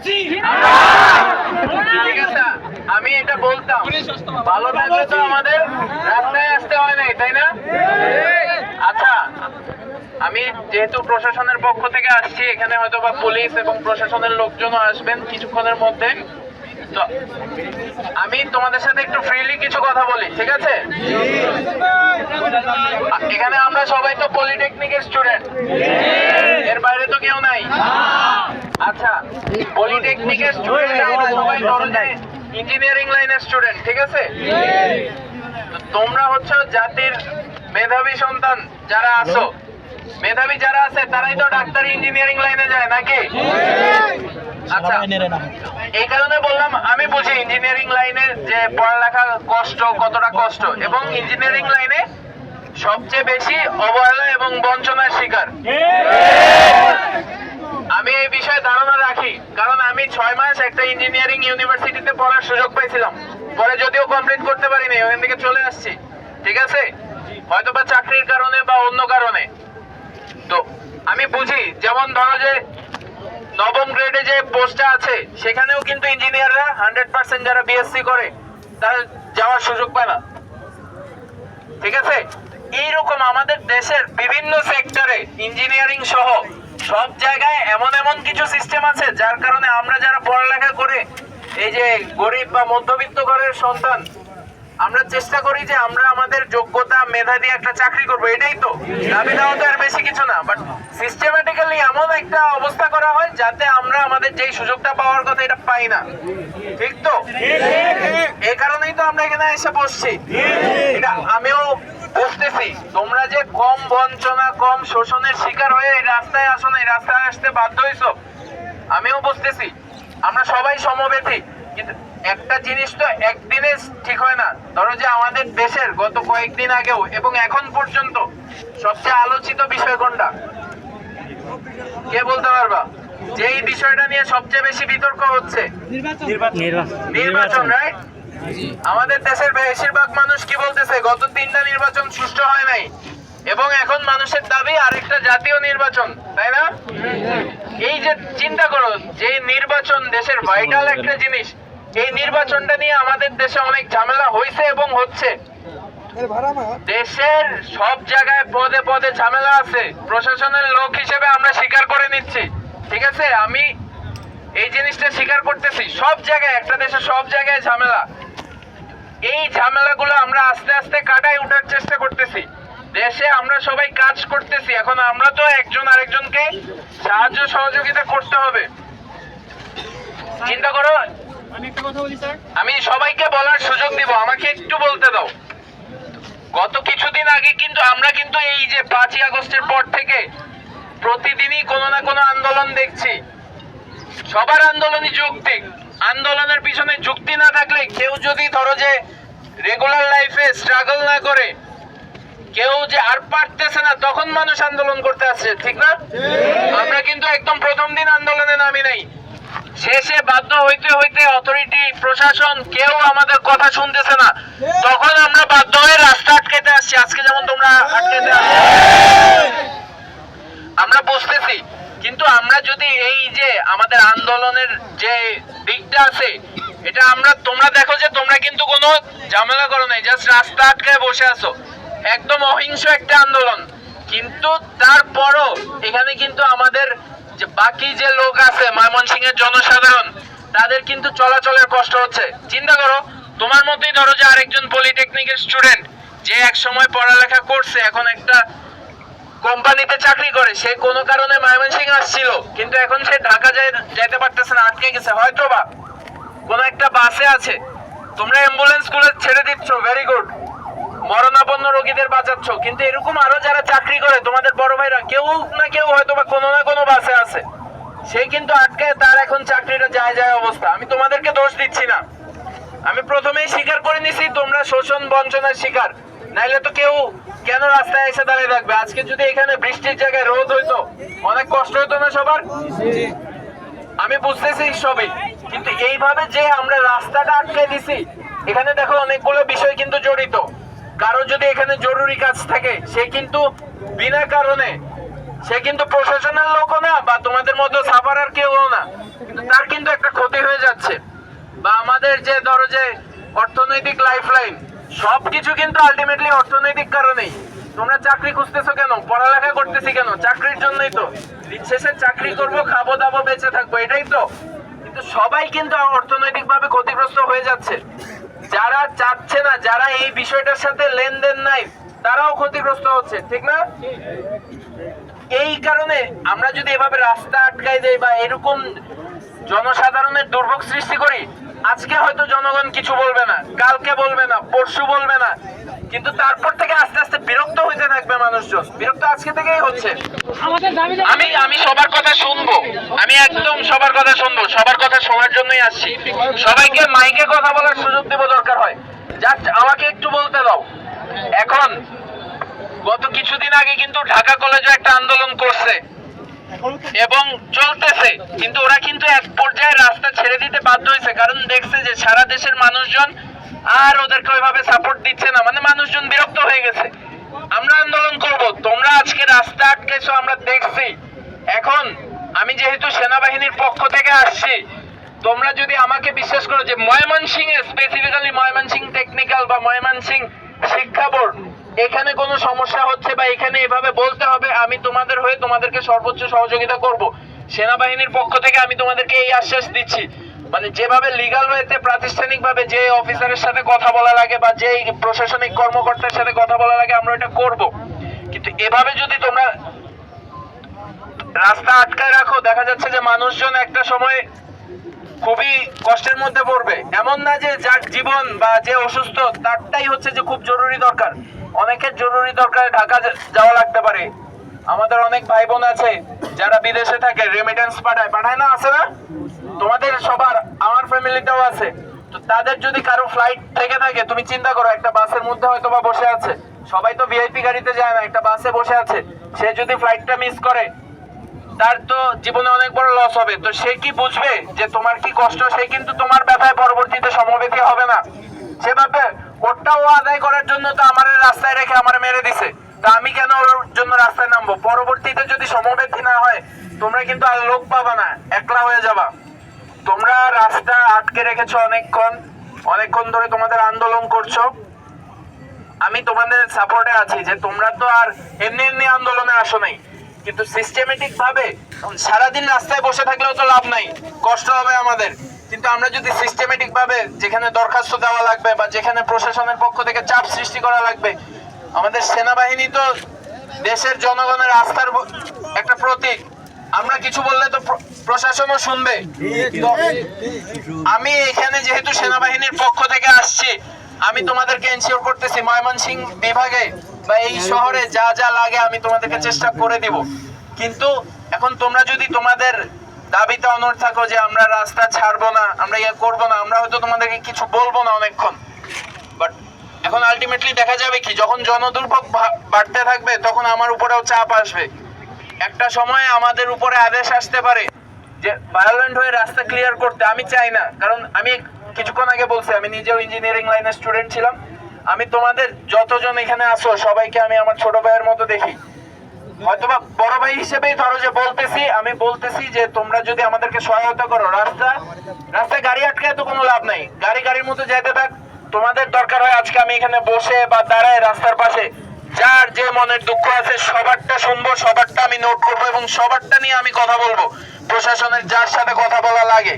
ঠিক আছে, আমি এটা বলতাম ভালো থাকলে তো আমাদের রাস্তায় আসতে হয় নাই, তাই না? আচ্ছা, আমি যেহেতু প্রশাসনের পক্ষ থেকে আসছি, এখানে হয়তো বা পুলিশ এবং প্রশাসনের লোকজনও আসবেন কিছুক্ষণের মধ্যে, তো আমি তোমাদের সাথে একটু ফ্রিলি কিছু কথা বলি, ঠিক আছে? এখানে আমরা সবাই তো পলিটেকনিকের স্টুডেন্ট, এর বাইরে তো কেউ নাই। আচ্ছা, পলিটেকনিকের স্টুডেন্ট আমরা সবাই ইঞ্জিনিয়ারিং লাইনের স্টুডেন্ট, ঠিক আছে? তোমরা হচ্ছে জাতির মেধাবী সন্তান যারা আছো, মেধাবী যারা আছে তারাই তো ডাক্তারি ইঞ্জিনিয়ারিং লাইনে যায় নাকি? আচ্ছা, এই কারণে বললাম আমি বুঝি ইঞ্জিনিয়ারিং লাইনে যে পড়ালেখা কষ্ট, কতটা কষ্ট, এবং ইঞ্জিনিয়ারিং লাইনে সবচেয়ে বেশি অবহেলা এবং বঞ্চনার শিকার। আমি এই বিষয়ে ধারণা রাখি, কারণ আমি 6 মাস একটা ইঞ্জিনিয়ারিং ইউনিভার্সিটিতে পড়ার সুযোগ পাইছিলাম, পরে যদিও কমপ্লিট করতে পারিনি, ওখান থেকে চলে আসছি, ঠিক আছে? হয়তোবা চাকরির কারণে বা অন্য কারণে। তো আমি বুঝি, যেমন ধরো যে নবম গ্রেডে যে পোস্টটা আছে সেখানেও কিন্তু ইঞ্জিনিয়াররা 100% যারা বিএসসি করে তারা যাওয়ার সুযোগ পায় না, ঠিক আছে? এইরকম আমাদের দেশের বিভিন্ন সেক্টরে ইঞ্জিনিয়ারিং সহ সব জায়গায় এমন এমন কিছু সিস্টেম আছে যার কারণে আমরা যারা পড়ালেখা করে এই যে গরিব বা মধ্যবিত্ত ঘরের সন্তান, আমরা চেষ্টা করি যে আমরা আমাদের যোগ্যতা মেধা দিয়ে একটা চাকরি করবো, এটাই তো দাবি দেওয়া, তো আর বেশি কিছু না। বাট সিস্টেমেটিক্যালি এমন একটা অবস্থা করা হয় যাতে আমরা আমাদের যেই সুযোগটা পাওয়ার কথা এটা পাই না, ঠিক তো? এই কারণেই তো আমরা এখানে এসে বসছি। এটা আমিও বুঝতেছি, তোমরা যে কম বঞ্চনা, কম শোষণের শিকার হয়ে এই রাস্তায় আসো না, এই রাস্তায় আসতে বাধ্য হইছো, আমিও বুঝতেছি। আমরা সবাই সমব্যথী, কিন্তু একটা জিনিস তো একদিনে ঠিক হয় না। ধরো যে আমাদের দেশের গত কয়েকদিন আগেও এবং এখন পর্যন্ত সবচেয়ে আলোচিত বিষয় কোনটা? কে বলতে পারবা? যে এই বিষয়টা নিয়ে সবচেয়ে বেশি বিতর্ক হচ্ছে নির্বাচন, রাইট? আমাদের দেশের বেশিরভাগ মানুষ কি বলতেছে? গত 3টা নির্বাচন সুষ্ঠু হয় নাই, এবং এখন মানুষের দাবি আরেকটা জাতীয় নির্বাচন, তাই না? এই যে চিন্তা করো, যে নির্বাচন দেশের ভাইটাল একটা জিনিস, এই নির্বাচনটা নিয়ে আমাদের দেশে অনেক ঝামেলা হয়েছে এবং হচ্ছে। দেশের সব জায়গায় পদে পদে ঝামেলা আছে, প্রশাসনের লোক হিসেবে আমরা স্বীকার করে নিচ্ছি, ঠিক আছে? আমি এই জিনিসটা স্বীকার করতেছি, সব জায়গায়, একটা দেশের সব জায়গায় ঝামেলা। এই ঝামেলাগুলো আমরা আস্তে আস্তে কাটায় উঠার চেষ্টা করতেছি। দেশে আমরা সবাই কাজ করতেছি, এখন আমরা তো একজন আরেকজনকে সাহায্য সহযোগিতা করতে হবে। চিন্তা করো, আমি সবাইকে বলার সুযোগ দিব, আমাকে একটু বলতে দাও। গত কিছুদিন আগে কিন্তু আমরা কিন্তু এই যে 5ই আগস্টের পর থেকে প্রতিদিনই কোনো না কোনো আন্দোলন দেখছি। সবার আন্দোলনই যৌক্তিক, আন্দোলনের পিছনে যুক্তি না থাকলে, কেউ যদি ধরো যে রেগুলার লাইফে স্ট্রাগল না করে, কেউ যে আর পারতেছে না, তখন মানুষ আন্দোলন করতে আসছে, ঠিক না? আমরা কিন্তু একদম প্রথম দিন আন্দোলনে নামি নাই, শেষে বাধ্য হইতে হইতে অথরিটি, প্রশাসন কেউ আমাদের কথা শুনতেছে না, তখন আমরা বাধ্য হয়ে রাস্তা আটকাতে আসছি। আজকে যেমন তোমরা আটকাতে আসছো, আমরা বুঝতেছি। কিন্তু আমরা যদি এই যে আমাদের আন্দোলনের যে দিকটা আছে, এটা তোমরা দেখো যে তোমরা কিন্তু কোনো ঝামেলা করো নাই, জাস্ট রাস্তা আটকায় বসে আছো, একদম অহিংস একটা আন্দোলন। কিন্তু তারপরও এখানে কিন্তু আমাদের যে বাকি যে লোক আছে, ময়মনসিংহের জনসাধারণ, তাদের কিন্তু চলাচলের কষ্ট হচ্ছে। চিন্তা করো, তোমার মতোই ধরো যে আরেকজন পলিটেকনিকের স্টুডেন্ট, যে এক সময় পড়ালেখা করছে, এখন একটা কোম্পানিতে চাকরি করে, সে কোনো কারণে ময়মনসিংহ আসছিল, কিন্তু এখন সে ঢাকা যেতে পারতেছে না, আটকে গেছে, হয়তো বা কোনো একটা বাসে আছে। তোমরা অ্যাম্বুলেন্স গুলো ছেড়ে দিচ্ছ, ভেরি গুড, মরণাপন্ন রোগীদের বাঁচাচ্ছ, কিন্তু এরকম আরো যারা চাকরি করে, তোমাদের বড় ভাইরা, কেউ না কেউ হয়তো বা কোনো না কোনো বাসে আছে, সে কিন্তু আটকায়, তার এখন চাকরিটা যায় অবস্থা। আমি তোমাদেরকে দোষ দিচ্ছি না, আমি প্রথমেই স্বীকার করে নিছি তোমরা শোষণ বঞ্চনার শিকার, নাইলে তো কেউ কেন রাস্তায় এসে দাঁড়িয়ে থাকবে? আজকে যদি এখানে বৃষ্টির জায়গায় রোদ হইতো, অনেক কষ্ট হইতো না সবার? আমি বুঝতেছি সবই, কিন্তু এইভাবে যে আমরা রাস্তাটা আটকে দিছি, এখানে দেখো অনেকগুলো বিষয় কিন্তু জড়িত। কারো যদি এখানে জরুরি কাজ থাকে, সে কিন্তু বিনা কারণে সে কিন্তু প্রশাসনের লোকও না বা তোমাদের মতো সাফারার কেউ না, কিন্তু তার কিন্তু একটা ক্ষতি হয়ে যাচ্ছে। বা আমাদের যে ধরো যে অর্থনৈতিক লাইফলাইন, সবকিছু কিন্তু আলটিমেটলি অর্থনৈতিক কারণেই। তোমরা চাকরি খুঁজতেছো কেন, পড়ালেখা করতেছি কেন? চাকরির জন্যই তো। দিন শেষে চাকরি করবো, খাবো দাবো, বেঁচে থাকবো, এটাই তো। কিন্তু সবাই কিন্তু অর্থনৈতিক ভাবে ক্ষতিগ্রস্ত হয়ে যাচ্ছে। যারা চাচ্ছে না, যারা এই বিষয়টার সাথে লেনদেন নাই, তারাও ক্ষতিগ্রস্ত হচ্ছে, ঠিক না? এই কারণে আমরা যদি এভাবে রাস্তা আটকাই দেই বা এরকম জনসাধারণের দুর্ভোগ সৃষ্টি করি, আজকে হয়তো জনগণ কিছু বলবে না, কালকে বলবে না, পরশু বলবে না, কিন্তু তারপর থেকে আস্তে আস্তে বিরক্ত হইতে থাকবে মানুষজন। বিরক্ত আজকে থেকেই হচ্ছে। আমি সবার কথা শুনবো, আমি একদম সবার কথা শুনবো, সবার কথা শোনার জন্যই আসছি। সবাইকে মাইকে কথা বলার সুযোগ দেব দরকার হয়। জাস্ট আমাকে একটু বলতে দাও। এখন গত কিছুদিন আগে কিন্তু ঢাকা কলেজে একটা আন্দোলন করছে এবং চলতেছে, কিন্তু ওরা কিন্তু এক পর্যায়ে রাস্তা ছেড়ে দিতে বাধ্য হয়েছে, কারণ দেখছে যে সারা দেশের মানুষজন আর ওদেরকে ওইভাবে সাপোর্ট দিচ্ছে না, মানে মানুষজন বিরক্ত হয়ে গেছে। আমরা আন্দোলন করব, তোমরা আজকে রাস্তা আটকেছো, আমরা দেখছি। এখন আমি যেহেতু সেনাবাহিনীর পক্ষ থেকে আসছি, তোমরা যদি আমাকে বিশ্বাস করো যে ময়মনসিংহে, স্পেসিফিক্যালি ময়মনসিংহ টেকনিক্যাল বা ময়মনসিংহ শিক্ষা বোর্ড, এখানে কোনো সমস্যা হচ্ছে বা এখানে এভাবে বলতে হবে, আমি তোমাদের হয়ে তোমাদেরকে সর্বোচ্চ সহযোগিতা করব। সেনাবাহিনীর পক্ষ থেকে আমি তোমাদেরকে এই আশ্বাস দিচ্ছি, মানে যেভাবে লিগ্যাল ওয়েতে প্রাতিষ্ঠানিক ভাবে যে অফিসারের সাথে কথা বলা লাগে বা যে প্রশাসনিক কর্মকর্তার সাথে কথা বলা লাগে, আমরা এটা করব। কিন্তু এভাবে যদি তোমরা রাস্তা আটকায় রাখো, দেখা যাচ্ছে যে মানুষজন একটা সময় খুবই কষ্টের মধ্যে পড়বে। এমন না যে যার জীবন বা যে অসুস্থ তারটাই হচ্ছে যে খুব জরুরি দরকার, অনেকের জরুরি দরকার ঢাকা যাওয়া লাগতে পারে। আমাদের অনেক ভাই বোন আছে যারা বিদেশে থাকে, রেমিটেন্স পাঠায় না, আছে না? তোমাদের সবার, আমার ফ্যামিলিটাও আছে। তো তাদের যদি কারো ফ্লাইট থেকে থাকে, তুমি চিন্তা করো, একটা বাসের মধ্যে হয়তো বা বসে আছে, সবাই তো ভিআইপি গাড়িতে যায় না, একটা বাসে বসে আছে, সে যদি ফ্লাইটটা মিস করে, তার তো জীবনে অনেক বড় লস হবে। তো সে কি বুঝবে যে তোমার কি কষ্ট? সে কিন্তু তোমার ব্যথায় পরবর্তীতে সমবেতী হবে না। সে ভাববে ওটাও আদায় করার জন্য তো আমার রাস্তায় রেখে আমার মেরে দিছে, তা আমি কেন ওর জন্য রাস্তায় নামবো? পরবর্তীতে যদি সমবেতী না হয়, তোমরা কিন্তু আর লোক পাবা না, একলা হয়ে যাবা। তোমরা রাস্তা আটকে রেখেছো অনেকক্ষণ ধরে তোমাদের আন্দোলন করছো। আমি তোমাদের সাপোর্টে আছি যে তোমরা তো আর এমনি এমনি আন্দোলনে আসো নাই, কিন্তু সিস্টেমেটিক ভাবে সারাদিন রাস্তায় বসে থাকলেও তো লাভ নাই, কষ্ট হবে আমাদের। কিন্তু আমরা যদি সিস্টেমেটিক ভাবে যেখানে দরখাস্ত দেওয়া লাগবে বা যেখানে প্রশাসনের পক্ষ থেকে চাপ সৃষ্টি করা লাগবে, আমাদের সেনাবাহিনী তো দেশের জনগণের আস্থার একটা প্রতীক। আমরা কিছু বললে তো প্রশাসনও শুনবে। আমি এখানে যেহেতু সেনাবাহিনীর পক্ষ থেকে আসছি, আমি তোমাদেরকে এনশিওর করতেছি ময়মনসিংহ বিভাগে বা এই শহরে যা যা লাগে আমি তোমাদেরকে চেষ্টা করে দিব। কিন্তু এখন তোমরা যদি তোমাদের দাবিতে অনড় থাকো যে আমরা রাস্তা ছাড়বো না, আমরা ইয়ে করবো না, আমরা হয়তো তোমাদেরকে কিছু বলবো না অনেকক্ষণ, বাট এখন আলটিমেটলি দেখা যাবে কি, যখন জনদুর্ভোগ বাড়তে থাকবে তখন আমার উপরেও চাপ আসবে। একটা সময় আমাদের উপরে আদেশ আসতে পারে যে ভায়োলেন্ট হয়ে রাস্তা ক্লিয়ার করতে। আমি চাই না, কারণ আমি কিছুক্ষণ আগে বলছি আমি নিজেও ইঞ্জিনিয়ারিং লাইনের স্টুডেন্ট ছিলাম। আমি তোমাদের যতজন এখানে আসো সবাইকে আমি আমার ছোট ভাইয়ের মতো দেখি, হয়তোবা বড় ভাই হিসেবেই ধরো যে আমি বলতেছি যে তোমরা যদি আমাদেরকে সহায়তা করো, রাস্তায় গাড়ি আটকায় তো কোনো লাভ নাই, গাড়ির মতো যেতে থাক। তোমাদের দরকার হয় আজকে আমি এখানে বসে বা দাঁড়ায় রাস্তার পাশে, যার যে মনের দুঃখ আছে সবারটা শুনবো, সবারটা আমি নোট করবো এবং সবারটা নিয়ে আমি কথা বলবো, প্রশাসনের যার সাথে কথা বলা লাগে।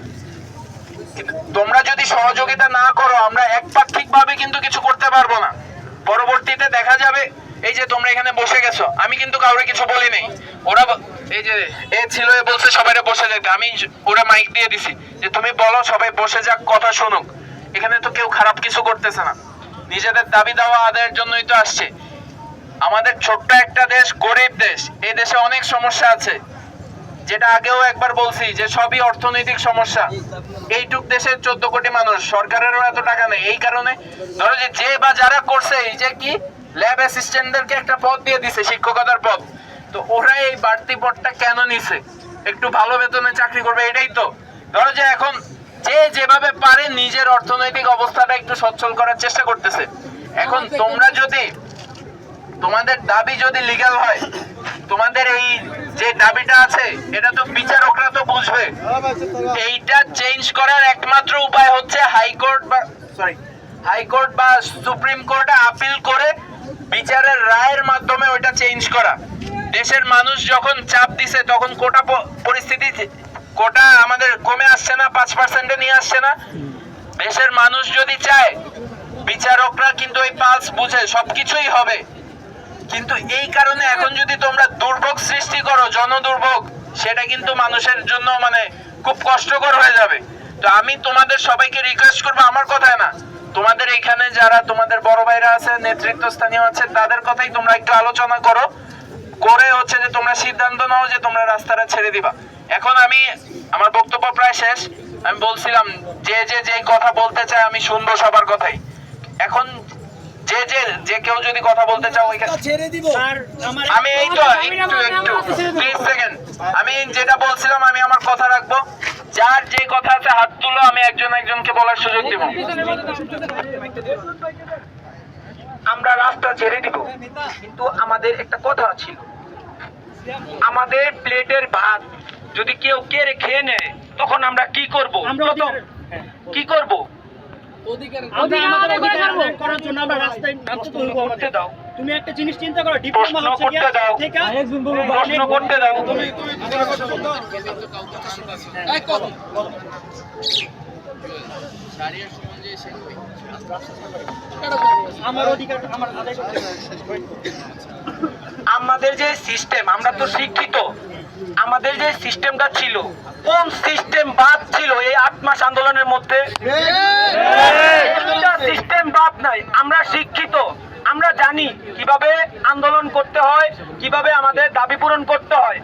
তোমরা যদি সহযোগিতা না করো, আমরা একপাক্ষিক ভাবে কিন্তু কিছু করতে পারবো না। পরবর্তীতে দেখা যাবে এই যে তোমরা এখানে বসে গেছো, আমি কিন্তু কাউরে কিছু বলি নাই, ওরা এই যে এ ছিল এ বলছে সবাইরে বসে যেতে, আমি ওরা মাইক দিয়ে দিছি যে তুমি বলো, সবাই বসে যাক, কথা শুনুক। এখানে তো কেউ খারাপ কিছু করতেছে না, নিজেদের দাবি দাওয়া আদায়ের জন্যই তো আসছে। আমাদের ছোট্ট একটা দেশ, গরিব দেশ, এই দেশে অনেক সমস্যা আছে, যেটা আগেও একবার বলছি যে সবই অর্থনৈতিক সমস্যা। এইটুক দেশের 14 কোটি মানুষ, সরকারেরও এত টাকা নেই। এই কারণে ধরো যে বা যারা করছে, এই যে কি ল্যাব অ্যাসিস্ট্যান্টদেরকে একটা পদ দিয়ে দিছে, শিক্ষকতার পদ, তো ওরা এই বাড়তি পদটা কেন নিছে? একটু ভালো বেতনে চাকরি করবে, এটাই তো। ধরো যে এখন যে যেভাবে পারে নিজের অর্থনৈতিক অবস্থাটা একটু সচ্ছল করার চেষ্টা করতেছে। এখন তোমরা যদি তোমাদের দাবি যদি লিগ্যাল হয়, তোমাদের এই যে দাবিটা আছে এটা তো বিচারকরা তো বুঝবে। এইটা চেঞ্জ করার একমাত্র উপায় হচ্ছে হাইকোর্ট বা সুপ্রিম কোর্টে আপিল করে বিচারের রায়ের মাধ্যমে ওইটা চেঞ্জ করা। দেশের মানুষ যখন চাপ দিছে তখন কোটা আমাদের কমে আসছে না, 5% নিয়ে আসছে না। দেশের মানুষ যদি চায়, বিচারকরা কিন্তু এই পালস বুঝে, সবকিছুই হবে। কিন্তু এই কারণে এখন যদি তোমরা দুর্ভোগ সৃষ্টি করো, জনদুর্ভোগ, সেটা কিন্তু মানুষের জন্য মানে খুব কষ্টকর হয়ে যাবে। তো আমি তোমাদের সবাইকে রিকোয়েস্ট করবো, আমার কথায় না, তোমাদের এখানে যারা তোমাদের বড় ভাইরা আছে, নেতৃত্ব স্থানীয় আছে, তাদের কথাই তোমরা একটু আলোচনা করো, করে হচ্ছে যে তোমরা সিদ্ধান্ত নাও যে তোমরা রাস্তাটা ছেড়ে দিবা। এখন আমি আমার বক্তব্য প্রায় শেষ। আমি বলছিলাম যে কথা বলতে চায় আমি শুনবো সবার কথাই। এখন যে কেউ যদি কথা বলতে চাও ছেড়ে দিব। আমি এই তো একটু প্লিজ সেকেন্ড, আমি যেটা বলছিলাম আমি আমার কথা রাখবো। যার যে কথা আছে হাত তুলো, আমি একজনকে বলার সুযোগ দিব। আমরা রাস্তা ছেড়ে দিব, কিন্তু আমাদের একটা কথা ছিল, আমাদের প্লেটের ভাত যদি কেউ কেড়ে খেয়ে নেয় তখন আমরা কি করব? কি করব? তুমি একটা জিনিস চিন্তা করো, ডিপ্লোমা করতে দাও, প্রশ্ন করতে দাও। আমাদের যে সিস্টেম, আমরা তো শিক্ষিত, আমাদের যে সিস্টেমটা ছিল, কোন সিস্টেম বাদ ছিল এই 8 মাস আন্দোলনের মধ্যে? সিস্টেম বাদ নাই। আমরা শিক্ষিত, আমরা জানি কিভাবে আন্দোলন করতে হয়, কিভাবে আমাদের দাবি পূরণ করতে হয়।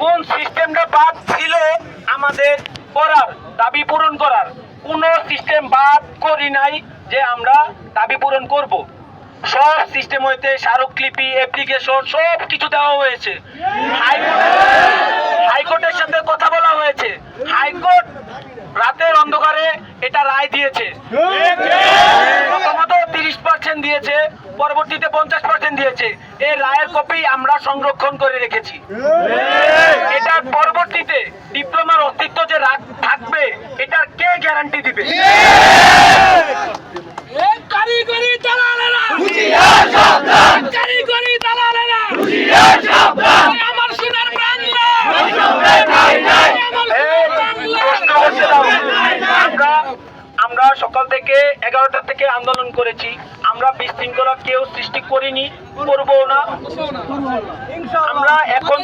কোন সিস্টেমটা বাদ ছিল আমাদের করার, দাবি পূরণ করার? কোন সিস্টেম বাদ করি নাই যে আমরা দাবি পূরণ করব। সব সিস্টেম হইতে স্মারকলিপি, অ্যাপ্লিকেশন সব কিছু দেওয়া হয়েছে। হাইকোর্টের সাথে কথা বলা হয়েছে। হাইকোর্ট রাতের অন্ধকারে এটা রায় দিয়েছে। প্রথমত 30% দিয়েছে, পরবর্তীতে 50% দিয়েছে। এই রায়ের কপি আমরা সংরক্ষণ করে রেখেছি। এটার পরবর্তীতে ডিপ্লোমার অস্তিত্ব যে থাকবে, এটার কে গ্যারান্টি দিবে? কারিগরি দালালেরা, কারিগরি দালালেরা, আমার সোনার বাংলা, আমরা সকাল থেকে 11টা থেকে আন্দোলন করেছি। আমরা বিশৃঙ্খলা কেউ সৃষ্টি করিনি, করবো না। আমরা এখন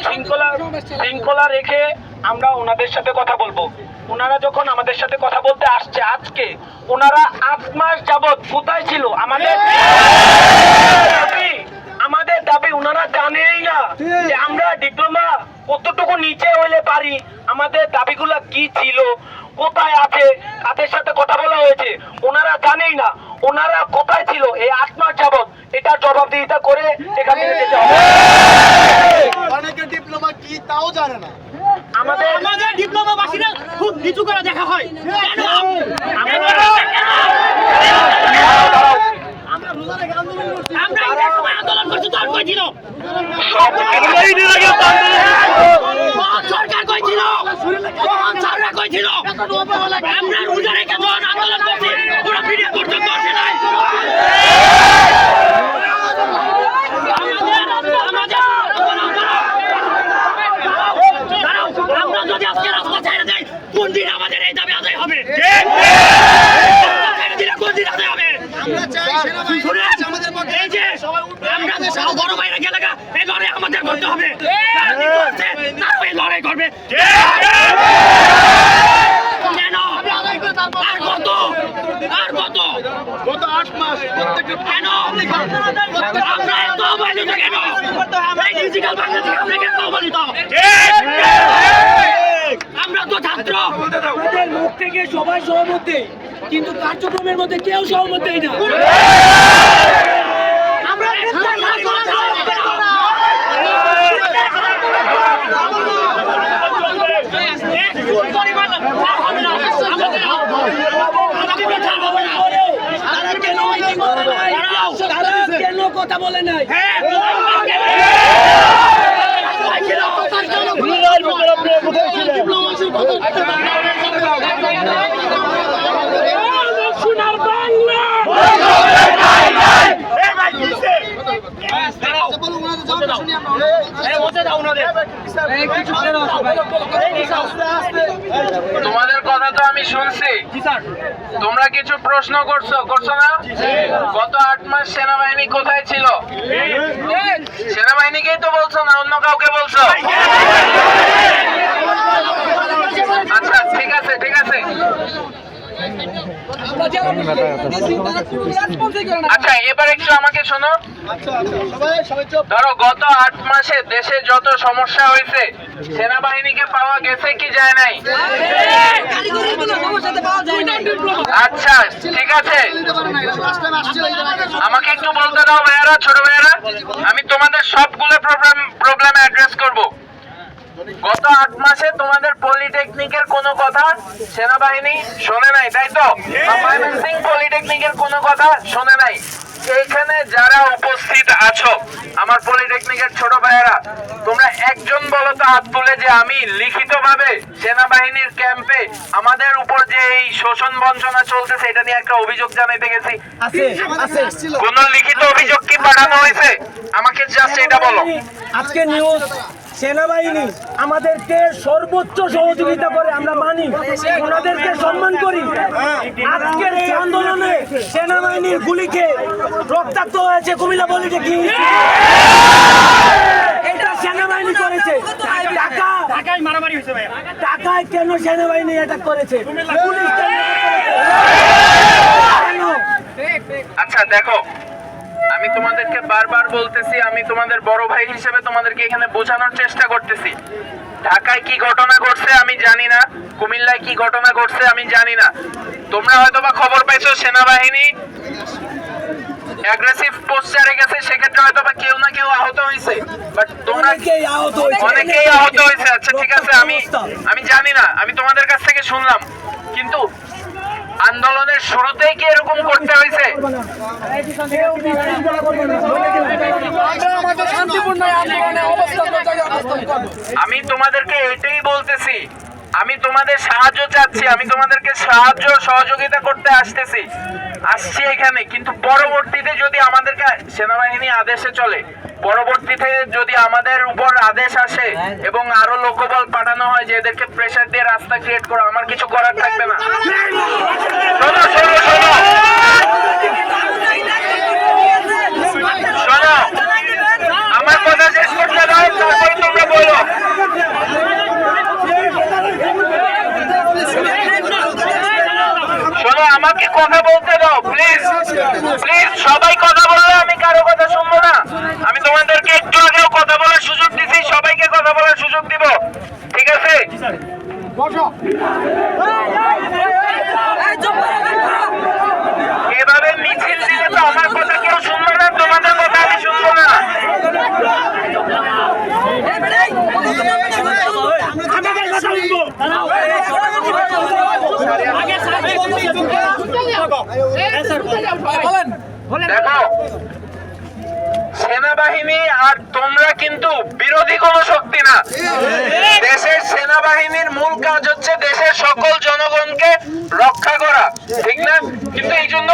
শৃঙ্খলা রেখে আমরা ওনাদের সাথে কথা বলবো। ওনারা যখন আমাদের সাথে কথা বলতে আসছে আজকে, ওনারা 8 মাস যাবত কোথায় ছিল? আমাদের দাবি ওনারা জানেই না যে আমরা ডিপ্লোমা কতটুকু নিচে হইলে পারি, আমাদের দাবিগুলা কি ছিল, কোথায় আছে, তাদের সাথে কথা বলা হয়েছে, ওনারা জানেই না। ওনারা কোথায় ছিল এই 8 মাস যাবত, এটা জবাবদিহিতা করে এখান থেকে যেতে হবে। অনেকে ডিপ্লোমা কি তাও জানে না। আমাদের ডিপ্লোমাবাসীরা খুব নিচু করে দেখা হয়। আমরা আন্দোলন করছি, তোর কই ছিল? সরকার কই ছিল? সরকার কই ছিল? আমরা রোজারে কেমন আন্দোলন করছি, পুরো ভিডিও পর্যন্ত আসে নাই। আমরা যদি আজকে রাস্তা ছেড়ে দেই, কোন দিন আমাদের এই দাবি আদায় হবে? কোন দিন আদায় হবে? এই যে আমরা বড় ভাইরা গেলে এই লড়াই আমাদের করতে হবে। এই লড়াই করবে কেন? আর কত? আর কত? গত 8 মাস প্রত্যেকটা কেন আমরা এত অবহেলিত? কেন এই ডিজিটাল বাংলাদেশে আমরা কেন অবহেলিত? আমরা তো ছাত্র, আমাদের মুখ থেকে সবাই সহমত দেয়, কিন্তু কার্যক্রমের মধ্যে কেউ সহমত দেয় না। আমরা কেন কথা বলে নাই সোনার বাংলা তোমাদের কথা তো আমি শুনছি। তোমরা কিছু প্রশ্ন করছো না? গত 8 মাস সেনাবাহিনী কোথায় ছিল? সেনাবাহিনীকেই তো বলছো না, অন্য কাউকে বলছো? আচ্ছা ঠিক আছে ঠিক আছে। আচ্ছা এবার একটু আমাকে শোনো। ধরো গত 8 মাসে দেশে যত সমস্যা হয়েছে সেনাবাহিনীকে পাওয়া গেছে কি যায় নাই? আচ্ছা ঠিক আছে, আমাকে একটু বলতে দাও ভাইয়ারা, ছোট ভাইয়ারা, আমি তোমাদের সবগুলো প্রবলেম অ্যাড্রেস করব। গত 8 মাসে তোমাদের পলিটেকনিকের কোনো কথা সেনাবাহিনী শোনে নাই, তাই তো? ময়মনসিং পলিটেকনিকের কোনো কথা শোনে নাই। এইখানে যারা উপস্থিত আছো আমার পলিটেকনিকের ছোট ভাইয়েরা, তোমরা একজন বলো তো হাত তুলে যে আমি লিখিতভাবে সেনাবাহিনীর ক্যাম্পে আমাদের উপর যে এই শোষণ বঞ্চনা চলতেছে এটা নিয়ে একটা অভিযোগ জানাইতে গেছি। কোন লিখিত অভিযোগ কি পাঠানো হয়েছে? আমাকে জাস্ট এটা বলো। আজকে নিউজ সেনাবাহিনী আমাদেরকে সর্বোচ্চ সহযোগিতা করে, আমরা মানি, ওনাদেরকে সম্মান করি। আজকের এই আন্দোলনে সেনাবাহিনীর গুলিকে রক্তাক্ত হয়েছে কুমিল্লা পলিটেকনিক, এটা সেনাবাহিনী করেছে। ঢাকায় মারামারি হয়েছে ভাই, ঢাকায় কেন সেনাবাহিনী অ্যাটাক করেছে? পুলিশ কেন? আচ্ছা দেখো, আমি তোমাদেরকে বারবার বলতেছি, আমি তোমাদের বড় ভাই হিসেবে তোমাদেরকে এখানে বোঝানোর চেষ্টা করতেছি। ঢাকায় কি ঘটনা ঘটছে আমি জানি না, কুমিল্লায় কি ঘটনা ঘটছে আমি জানি না। তোমরা হয়তোবা খবর পাইছো সেনাবাহিনী অ্যাগ্রেসিভ পোস্টারে গেছে, সেক্ষেত্রে হয়তোবা কেউ না কেউ আহত হয়েছে, বাট তোমরা অনেকেই আহত হয়েছে। আচ্ছা ঠিক আছে, আমি জানি না, আমি তোমাদের কাছ থেকে শুনলাম, কিন্তু আন্দোলনের শুরুতেই কি এরকম করতে হয়েছে? আমি তোমাদেরকে এটাই বলতেছি, আমি তোমাদের সাহায্য চাচ্ছি, আমি তোমাদেরকে সাহায্য সহযোগিতা করতে আসছি এখানে, কিন্তু পরবর্তীতে যদি আমাদেরকে সেনাবাহিনী আদেশে চলে, পরবর্তীতে যদি আমাদের উপর আদেশ আসে এবং আরো লোকবল পাঠানো হয় যে এদেরকে প্রেসার দিয়ে রাস্তা ক্রিয়েট করো, আমার কিছু করার থাকবে না। শোনো শোনো শোনো শোনো, আমার কথা শেষ করতে দাও, তারপরে তোমরা বলো। শোনো, আমাকে কথা বলতে দাও প্লিজ প্লিজ, সবাই কথা বললে আমি কারো কথা শুনবো না। আমি তোমাদেরকে একটু আগেও কথা বলার সুযোগ দিছি, সবাইকে কথা বলার সুযোগ দিব, ঠিক আছে? এভাবে মিছিল দিলে তো আমার কথা কেউ শুনবে না, তোমাদের কথা আমি শুনবো না। দেখো, সেনাবাহিনী আর তোমরা কিন্তু বিরোধী কোনো শক্তি না। দেশের সেনাবাহিনীর মূল কাজ হচ্ছে দেশের সকল জনগণকে রক্ষা করা, ঠিক না? কিন্তু এই জন্য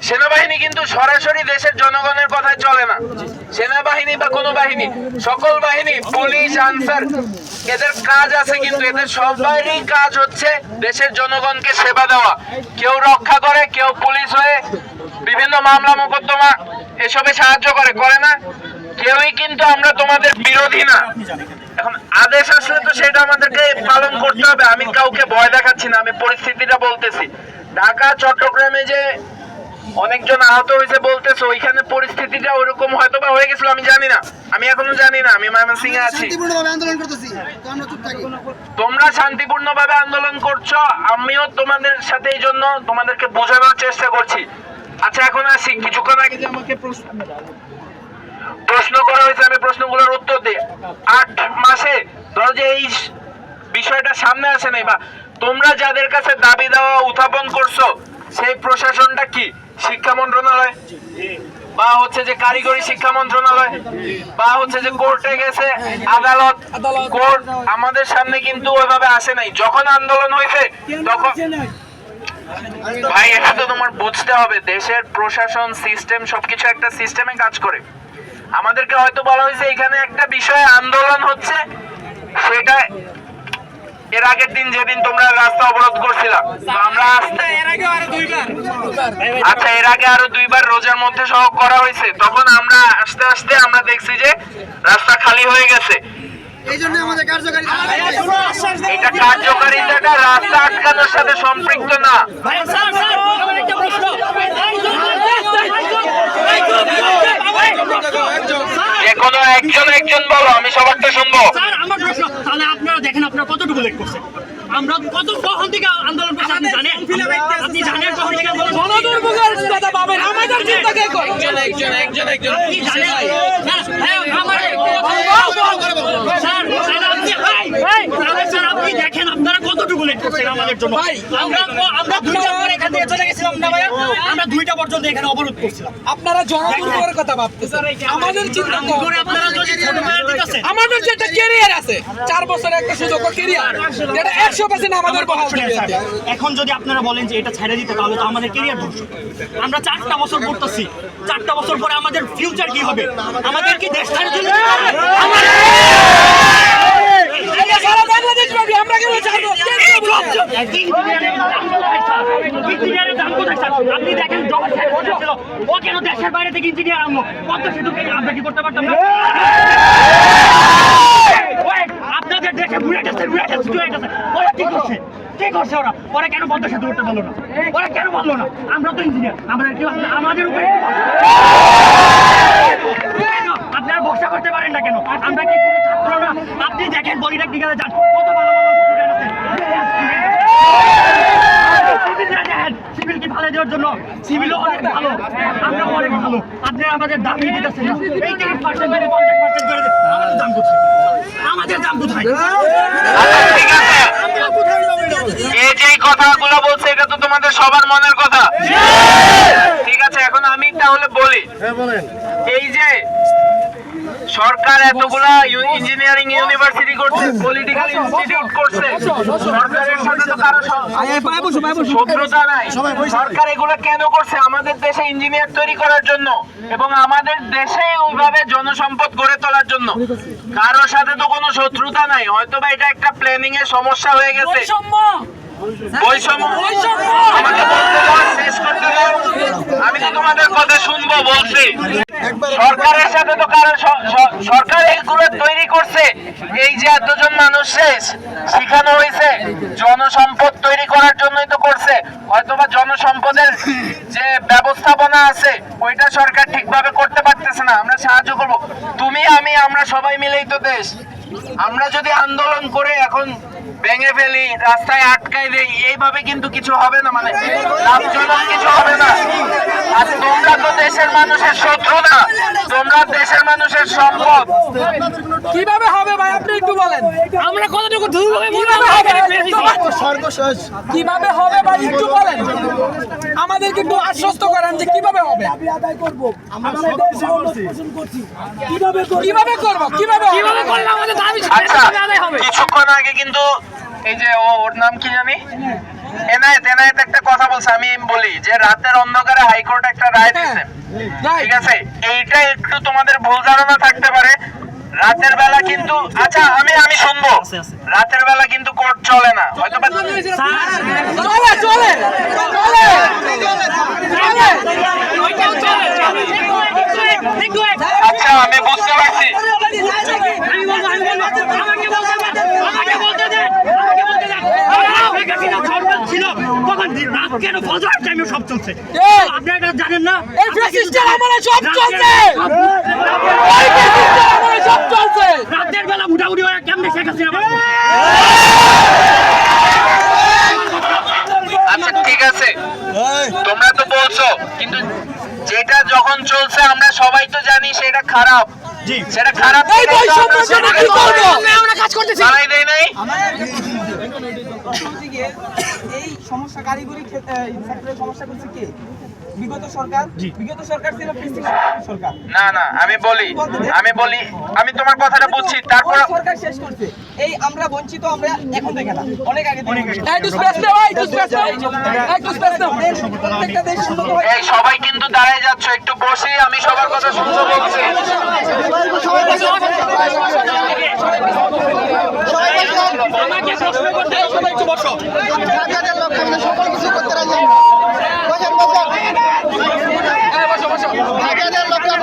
সেনাবাহিনী কিন্তু সরাসরি দেশের জনগণের কথায় চলে না। সেনাবাহিনী বা কোনো বাহিনী, সকল বাহিনী, পুলিশ, আনসার, এদের কাজ আছে, কিন্তু এদের সবারই কাজ হচ্ছে দেশের জনগণকে সেবা দেওয়া। কেউ রক্ষা করে, কেউ পুলিশ হয়ে বিভিন্ন মামলা মোকদ্দমা এসবে সাহায্য করে না। কেউই কিন্তু আমরা তোমাদের বিরোধী না। এখন আদেশ আসলে তো সেটা আমাদেরকে পালন করতে হবে। আমি কাউকে ভয় দেখাচ্ছি না, আমি পরিস্থিতিটা বলতেছি। ঢাকা চট্টগ্রামে যে অনেকজন আহত হয়েছে বলতেছে, ওইখানে পরিস্থিতিটা ওইরকম হয়তো বা হয়ে গেছিল, আমি জানি না, আমি এখনো জানি না। আমি ময়মনসিং এ আছি, তোমরা শান্তিপূর্ণভাবে আন্দোলন করছো, আমিও তোমাদের সাথে এই জন্য তোমাদেরকে বোঝানোর চেষ্টা করছি। আচ্ছা এখন আসি, কিছুক্ষণ আগে যে আমাকে প্রশ্ন করা হয়েছে, আমি প্রশ্নগুলোর উত্তর দিই। 8 মাসে ধরো যে এই বিষয়টা সামনে আসে নাই, বা তোমরা যাদের কাছে দাবি দেওয়া উত্থাপন করছো সেই প্রশাসনটা কি? শিক্ষা মন্ত্রণালয়, বা হচ্ছে যে কারিগরি শিক্ষা মন্ত্রণালয়, বা হচ্ছে যে কোর্টে গেছে, আদালত, কোর্ট আমাদের সামনে কিন্তু ওইভাবে আসে নাই। যখন আন্দোলন হয়েছে তখন ভাই এটা তো তোমার বুঝতে হবে, দেশের প্রশাসন সিস্টেম সবকিছু একটা সিস্টেমে কাজ করে। আমাদেরকে হয়তো বলা হয়েছে এখানে একটা বিষয়ে আন্দোলন হচ্ছে, সেটা এর আগের দিন যেদিন তোমরা রাস্তা অবরোধ করছিলাম, তো আমরা আচ্ছা এর আগে আরো 2 বার রোজার মধ্যে সহ করা হয়েছে, তখন আমরা আস্তে আস্তে আমরা দেখছি যে রাস্তা খালি হয়ে গেছে। এটা কার্যকারিতাটা রাস্তা আটকানোর সাথে সম্পৃক্ত না। যে কোনো একজন বলো, আমি সবারটা শুনবো। স্যার আমার প্রশ্ন, তাহলে আপনারা দেখেন আপনারা কতটুকু লেট করছেন? আমরা কত কখন থেকে আন্দোলন করছি আপনি জানেন? আপনি জানেন কখন থেকে আন্দোলন? জনদুর্ভোগের কথা পাবেন, আমাদের চিন্তা কে করে? আপনি জানেন? হ্যাঁ, আমার স্যার আপনি দেখেন আপনারা কতটুকু লেট করছেন আমাদের জন্য। আমরা 2টা পরে এখান থেকে চলে গেছিলাম না ভাইয়া, আমরা 2টা পর্যন্ত এখানে অবরোধ করছিলাম। আপনারা জনদুর্ভোগের কথা ভাবতেছেন, আমাদের চিন্তা করে আপনারা যদি ছোট ভাইয়া দিতেছেন, আমাদের যে একটা ক্যারিয়ার আছে, 4 বছরের একটা সুযোগ ক্যারিয়ার, যেটা 100% আমাদের বহাল থাকে। এখন যদি আপনারা বলেন যে এটা ছেড়ে দিতে, তাহলে তো আমাদের ক্যারিয়ার ধ্বংস। আমরা 4টা বছর পড়তেছি, 4টা বছর পরে আমাদের ফিউচার কি হবে? আমাদের কি দেশ ছাড়া চলে যেতে হবে? সারা বাংলাদেশ ব্যাপী আমরা কেন ছাড়বো? আপনি দেখেন জগৎ সাহেব বলেছিল, ও কেন দেশের বাইরে থেকে ইঞ্জিনিয়ার আনলো? কত সেতু আমরা কি করতে পারতাম না? আপনাদের দেশে বুড়ে গেছে ওরা কি করছে? কি করছে ওরা? ওরা কেন পদ্মা সেতু করতে পারলো না? ওরা কেন পারলো না? আমরা তো ইঞ্জিনিয়ার, আমাদের উপরে আপনারা ভরসা করতে পারেন না কেন? আমরা কি কোনো ছাত্র না? আপনি দেখেন পলিটেকনিক্যালে যান, কত ভালো ভালো স্টুডেন্ট আছে। সিভিল কি ভালো দেওয়ার জন্য? সিভিলও অনেক ভালো, আমরা অনেক ভালো। আপনি আমাদের দাম দিতেছেন না, এই 30% করে 50% করে দেন। আমাদের দাম কোথায়? আমাদের দাম কোথায়? ঠিক আছে, এই যে কথাগুলো বলছে এটা তো তোমাদের সবার মনের কথা। ঠিক আছে, এখন আমি তাহলে বলি, এই যে সরকার এতগুলা ইঞ্জিনিয়ারিং ইউনিভার্সিটি করছে, পলিটিক্যাল ইনস্টিটিউট করছে, সরকারের সাথে তো কারো শত্রুতা নাই। সরকার এগুলো কেন করছে? আমাদের দেশে ইঞ্জিনিয়ার তৈরি করার জন্য এবং আমাদের দেশে ওইভাবে জনসম্পদ গড়ে তোলার জন্য। কারোর সাথে তো কোনো শত্রুতা নাই, হয়তো বা এটা একটা প্ল্যানিং এর সমস্যা হয়ে গেছে। আমাকে বলতে দাও, শেষ করতে দাও, আমি তো তোমাদের কথা শুনবো বলছি। সরকারের সাথে তো সরকার এইগুলো তৈরি করছে, এই যে এতজন মানুষ শিখানো হয়েছে জনসম্পদ তৈরি করার জন্যই তো করছে। হয়তোবা জনসম্পদের যে ব্যবস্থাপনা আছে ওইটা সরকার ঠিকভাবে করতে পারতেছে না, আমরা সাহায্য করব। তুমি আমি আমরা সবাই মিলেই তো দেশ। আমরা যদি আন্দোলন করে এখন ভেঙে ফেলি, রাস্তায় আটকাই দেই, এইভাবে কিন্তু কিছু হবে না, মানে লাভজনক কিছু হবে না। আর তোমরা তো দেশের মানুষের শত্রু না, তোমরা দেশের মানুষের সম্পদ। কিভাবে হবে ভাই আপনি একটু বলেন, আমরা কতটুকু দুর্ভোগে সর্বশেষ কিভাবে হবে ভাই একটু বলেন, আমাদেরকে একটু আশ্বস্ত করেন যে কিভাবে হবে। কিভাবে করব, কিভাবে করলে আমাদের দাবি আচ্ছা, কিছুক্ষণ আগে কিন্তু এই যে ওর নাম কি জানি, এনায়েত একটা কথা বলছে, আমি বলি যে রাতের অন্ধকারে হাইকোর্ট একটা রায় দিয়েছে, ঠিক আছে? এইটা একটু তোমাদের ভুল ধারণা থাকতে পারে। রাতের বেলা কিন্তু, আচ্ছা আমি শুনবো, রাতের বেলা কিন্তু কোর্ট চলে না, হয়তো আচ্ছা আমি বুঝতে পারছি। আপনারা জানেন না রাতের বেলা মোটামুটি ওরা কেমনে শেখ হাসিনা। আচ্ছা ঠিক আছে, তোমরা তো বলছো, কিন্তু যেটা যখন চলছে আমরা সবাই তো জানি সেটা খারাপ। সেটা খারাপ কাজ করতেছি, সমস্যা কারিগরি সেক্টরের সমস্যা করছে কে? বিগত সরকার ছিল পিসি সরকার। না না আমি বলি আমি তোমার কথাটা বুঝছি, তারপর ওই সরকার শেষ করছে। এই আমরা বঞ্চিত, আমরা এখন থেকে না, অনেক আগে থেকে। প্রত্যেকটা দেশ উন্নত হয়। এই সবাই কিন্তু দাঁড়ায় যাচ্ছ, একটু বসে আমি সবার কথা শুনতে বলছি। সকল কিছু করতে রাজি। বসেন, বসেন। ঢাকাদের লোকরা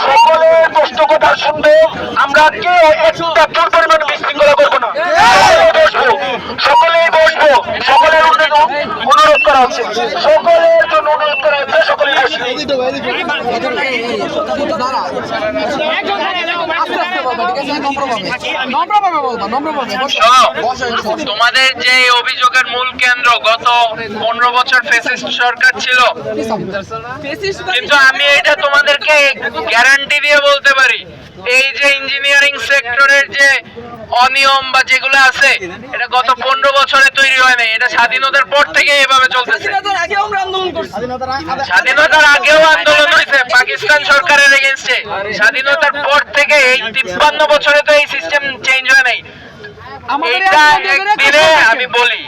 সকলের কষ্ট কথা শুনবো, আমরা কেউ একটা চোর পরিমাণ বিশৃঙ্খলা করবো না। সকলেই বসবো, সকলের অনুরোধ করা হচ্ছে, সকলের জন্য অনুরোধ করা হচ্ছে, সকলেই তোমাদের যে অভিযোগের মূল কেন্দ্র গত 15 বছর ফ্যাসিস্ট সরকার ছিল, কিন্তু আমি এটা তোমাদেরকে গ্যারান্টি দিয়ে বলতে পারি, এই যে ইঞ্জিনিয়ারিং সেক্টরের যে অনিয়ম বা যেগুলো আছে, এটা গত 15 বছরে তৈরি হয় নাই, এটা স্বাধীনতার পর থেকে এভাবে চলতেছে। স্বাধীনতার আগেও আন্দোলন হয়েছে পাকিস্তান সরকারের এগেইনস্টে, স্বাধীনতার পর থেকে এই 53 বছরে তো এই সিস্টেম চেঞ্জ হয় নাই। এটা একদিনে আমি বলি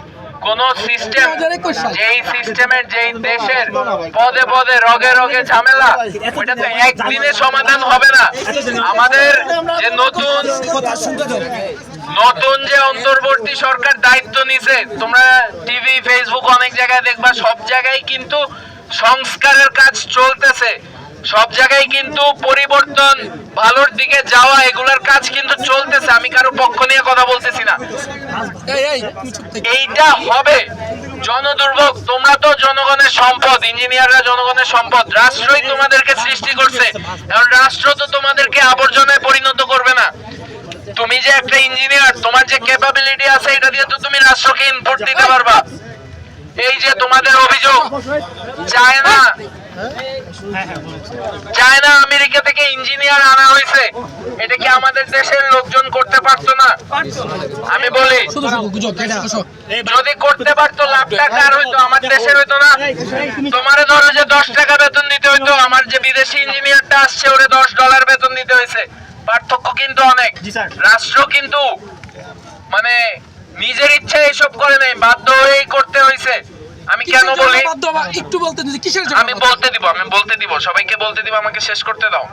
কোন সিস্টেম, যেই সিস্টেমের যেই দেশের পদে পদে রগে রগে ঝামেলা, ওইটা তো একদিনে সমাধান হবে না। আমাদের যে নতুন যে অন্তর্বর্তী সরকার দায়িত্ব নিছে, তোমরা টিভি ফেসবুক অনেক জায়গায় দেখবা, সব জায়গায় কিন্তু সংস্কারের কাজ চলতেছে, সব জায়গায় কিন্তু পরিবর্তন, ভালোর দিকে যাওয়া, এগুলার কাজ কিন্তু চলতেছে। আমি কারো পক্ষ নিয়ে কথা বলতেছি না, এইটা হবে। জনদুর্ভোগ, তোমরা তো জনগণের সম্পদ, ইঞ্জিনিয়াররা জনগণের সম্পদ, রাষ্ট্রই তোমাদেরকে সৃষ্টি করছে, এখন রাষ্ট্র তো তোমাদেরকে আবর্জনায় পরিণত করবে না। তুমি যে একটা ইঞ্জিনিয়ার, তোমার যে ক্যাপাবিলিটি আছে, এটা দিয়ে তো তুমি রাষ্ট্রকে ইনপুট দিতে পারবা। এই যে তোমাদের অভিযোগ, চায়না আমেরিকা থেকে ইঞ্জিনিয়ার আনা হয়েছে, এটা কি আমাদের দেশের লোকজন করতে পারতো না? আমি বলি যদি করতে পারতো, লাভটা কার হইতো? আমার দেশের হইতো না? তোমারে ধরো যে 10 টাকা বেতন দিতে হইতো, আমার যে বিদেশি ইঞ্জিনিয়ারটা আসছে ওরে $10 বেতন দিতে হয়েছে। পার্থক্য কিন্তু অনেক। রাষ্ট্র কিন্তু মানে নিজের ইচ্ছা এসব করে নাই, বাধ্য হয়েই করতে হয়েছে। আমি কেন বলি একটু বলতে দিন, কিসের জন্য? আমি বলতে দিব সবাইকে বলতে দিব, আমাকে শেষ করতে দাও।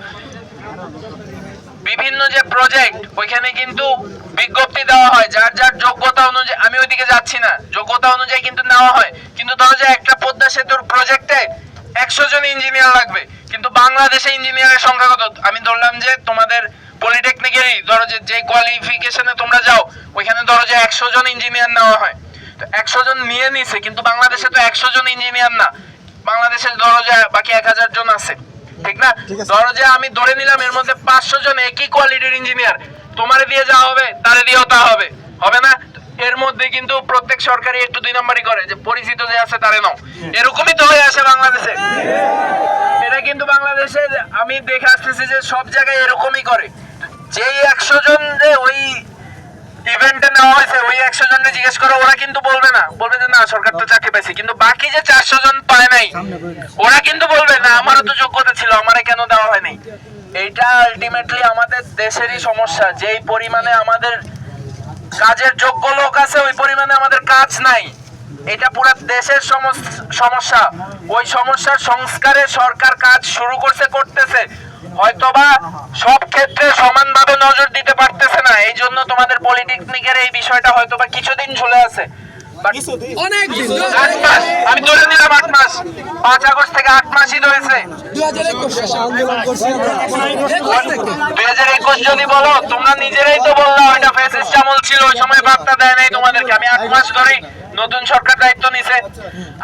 বিভিন্ন যে প্রজেক্ট, ওইখানে কিন্তু বিজ্ঞপ্তি দেওয়া হয় যার যার যোগ্যতা অনুযায়ী। আমি ওইদিকে যাচ্ছি না, যোগ্যতা অনুযায়ী কিন্তু নেওয়া হয়। কিন্তু ধরো যে একটা পদ্মা সেতুর প্রজেক্টে 100 জন ইঞ্জিনিয়ার লাগবে, কিন্তু বাংলাদেশে ইঞ্জিনিয়ারের সংখ্যা কত? আমি ধরলাম যে তোমাদের পলিটেকনিকেরই ধরো যে কোয়ালিফিকেশনে তোমরা যাও, ওইখানে ধরো যে 100 জন ইঞ্জিনিয়ার নেওয়া হয়, তো 100 জন নিয়ে নিছে, কিন্তু বাংলাদেশে তো 100 জন ইঞ্জিনিয়ার না, বাংলাদেশে ধরো যে বাকি 1000 জন আছে, ঠিক না? ধরো যে আমি ধরে নিলাম এর মধ্যে 500 জন একই কোয়ালিটির ইঞ্জিনিয়ার, তোমারে দিয়ে যা হবে তারে দিয়েও তা হবে, হবে না? এর মধ্যে কিন্তু প্রত্যেক সরকারি একটু 2 নম্বরই করে, যে পরিচিত যে আছে তারে নাও, এরকমই তো হয়ে আসে বাংলাদেশে। এটা কিন্তু বাংলাদেশে আমি দেখে আসতেছি যে সব জায়গায় এরকমই করে। যেই 100 জন যে ওই ইভেন্টে নেওয়া হয়েছে, ওই 100 জনকে জিজ্ঞেস করো, ওরা কিন্তু বলবে না, বলবে যে না সরকার তো চাকরি পাইছে। কিন্তু বাকি যে 400 জন পায় নাই, ওরা কিন্তু বলবে না আমারও তো যোগ্যতা ছিল, আমারে কেন দেওয়া হয়নি। এইটা আলটিমেটলি আমাদের দেশেরই সমস্যা। যেই পরিমাণে আমাদের কাজের যোগ্য লোক আছে, ওই পরিমাণে আমাদের কাজ নাই। এটা পুরো দেশের সমস্যা। ওই সমস্যার সংস্কারে সরকার কাজ শুরু করতেছে, হয়তোবা সব ক্ষেত্রে সমানভাবে নজর দিতে পারতেছে না। এই জন্য তোমাদের পলিটেকনিকের এই বিষয়টা হয়তোবা কিছুদিন ঝুলে আছে। আমি ধরে নিলাম 8 মাস, 5 আগস্ট থেকে 8 মাসই ধরেছে। 2021 যদি বলো, তোমরা নিজেরাই তো বললা ওইটা ফ্যাসিস্ট আমল ছিল, ওই সময় বার্তা দেয় নাই তোমাদেরকে। আমি 8 মাস ধরেই নতুন সরকার দায়িত্ব নিছে,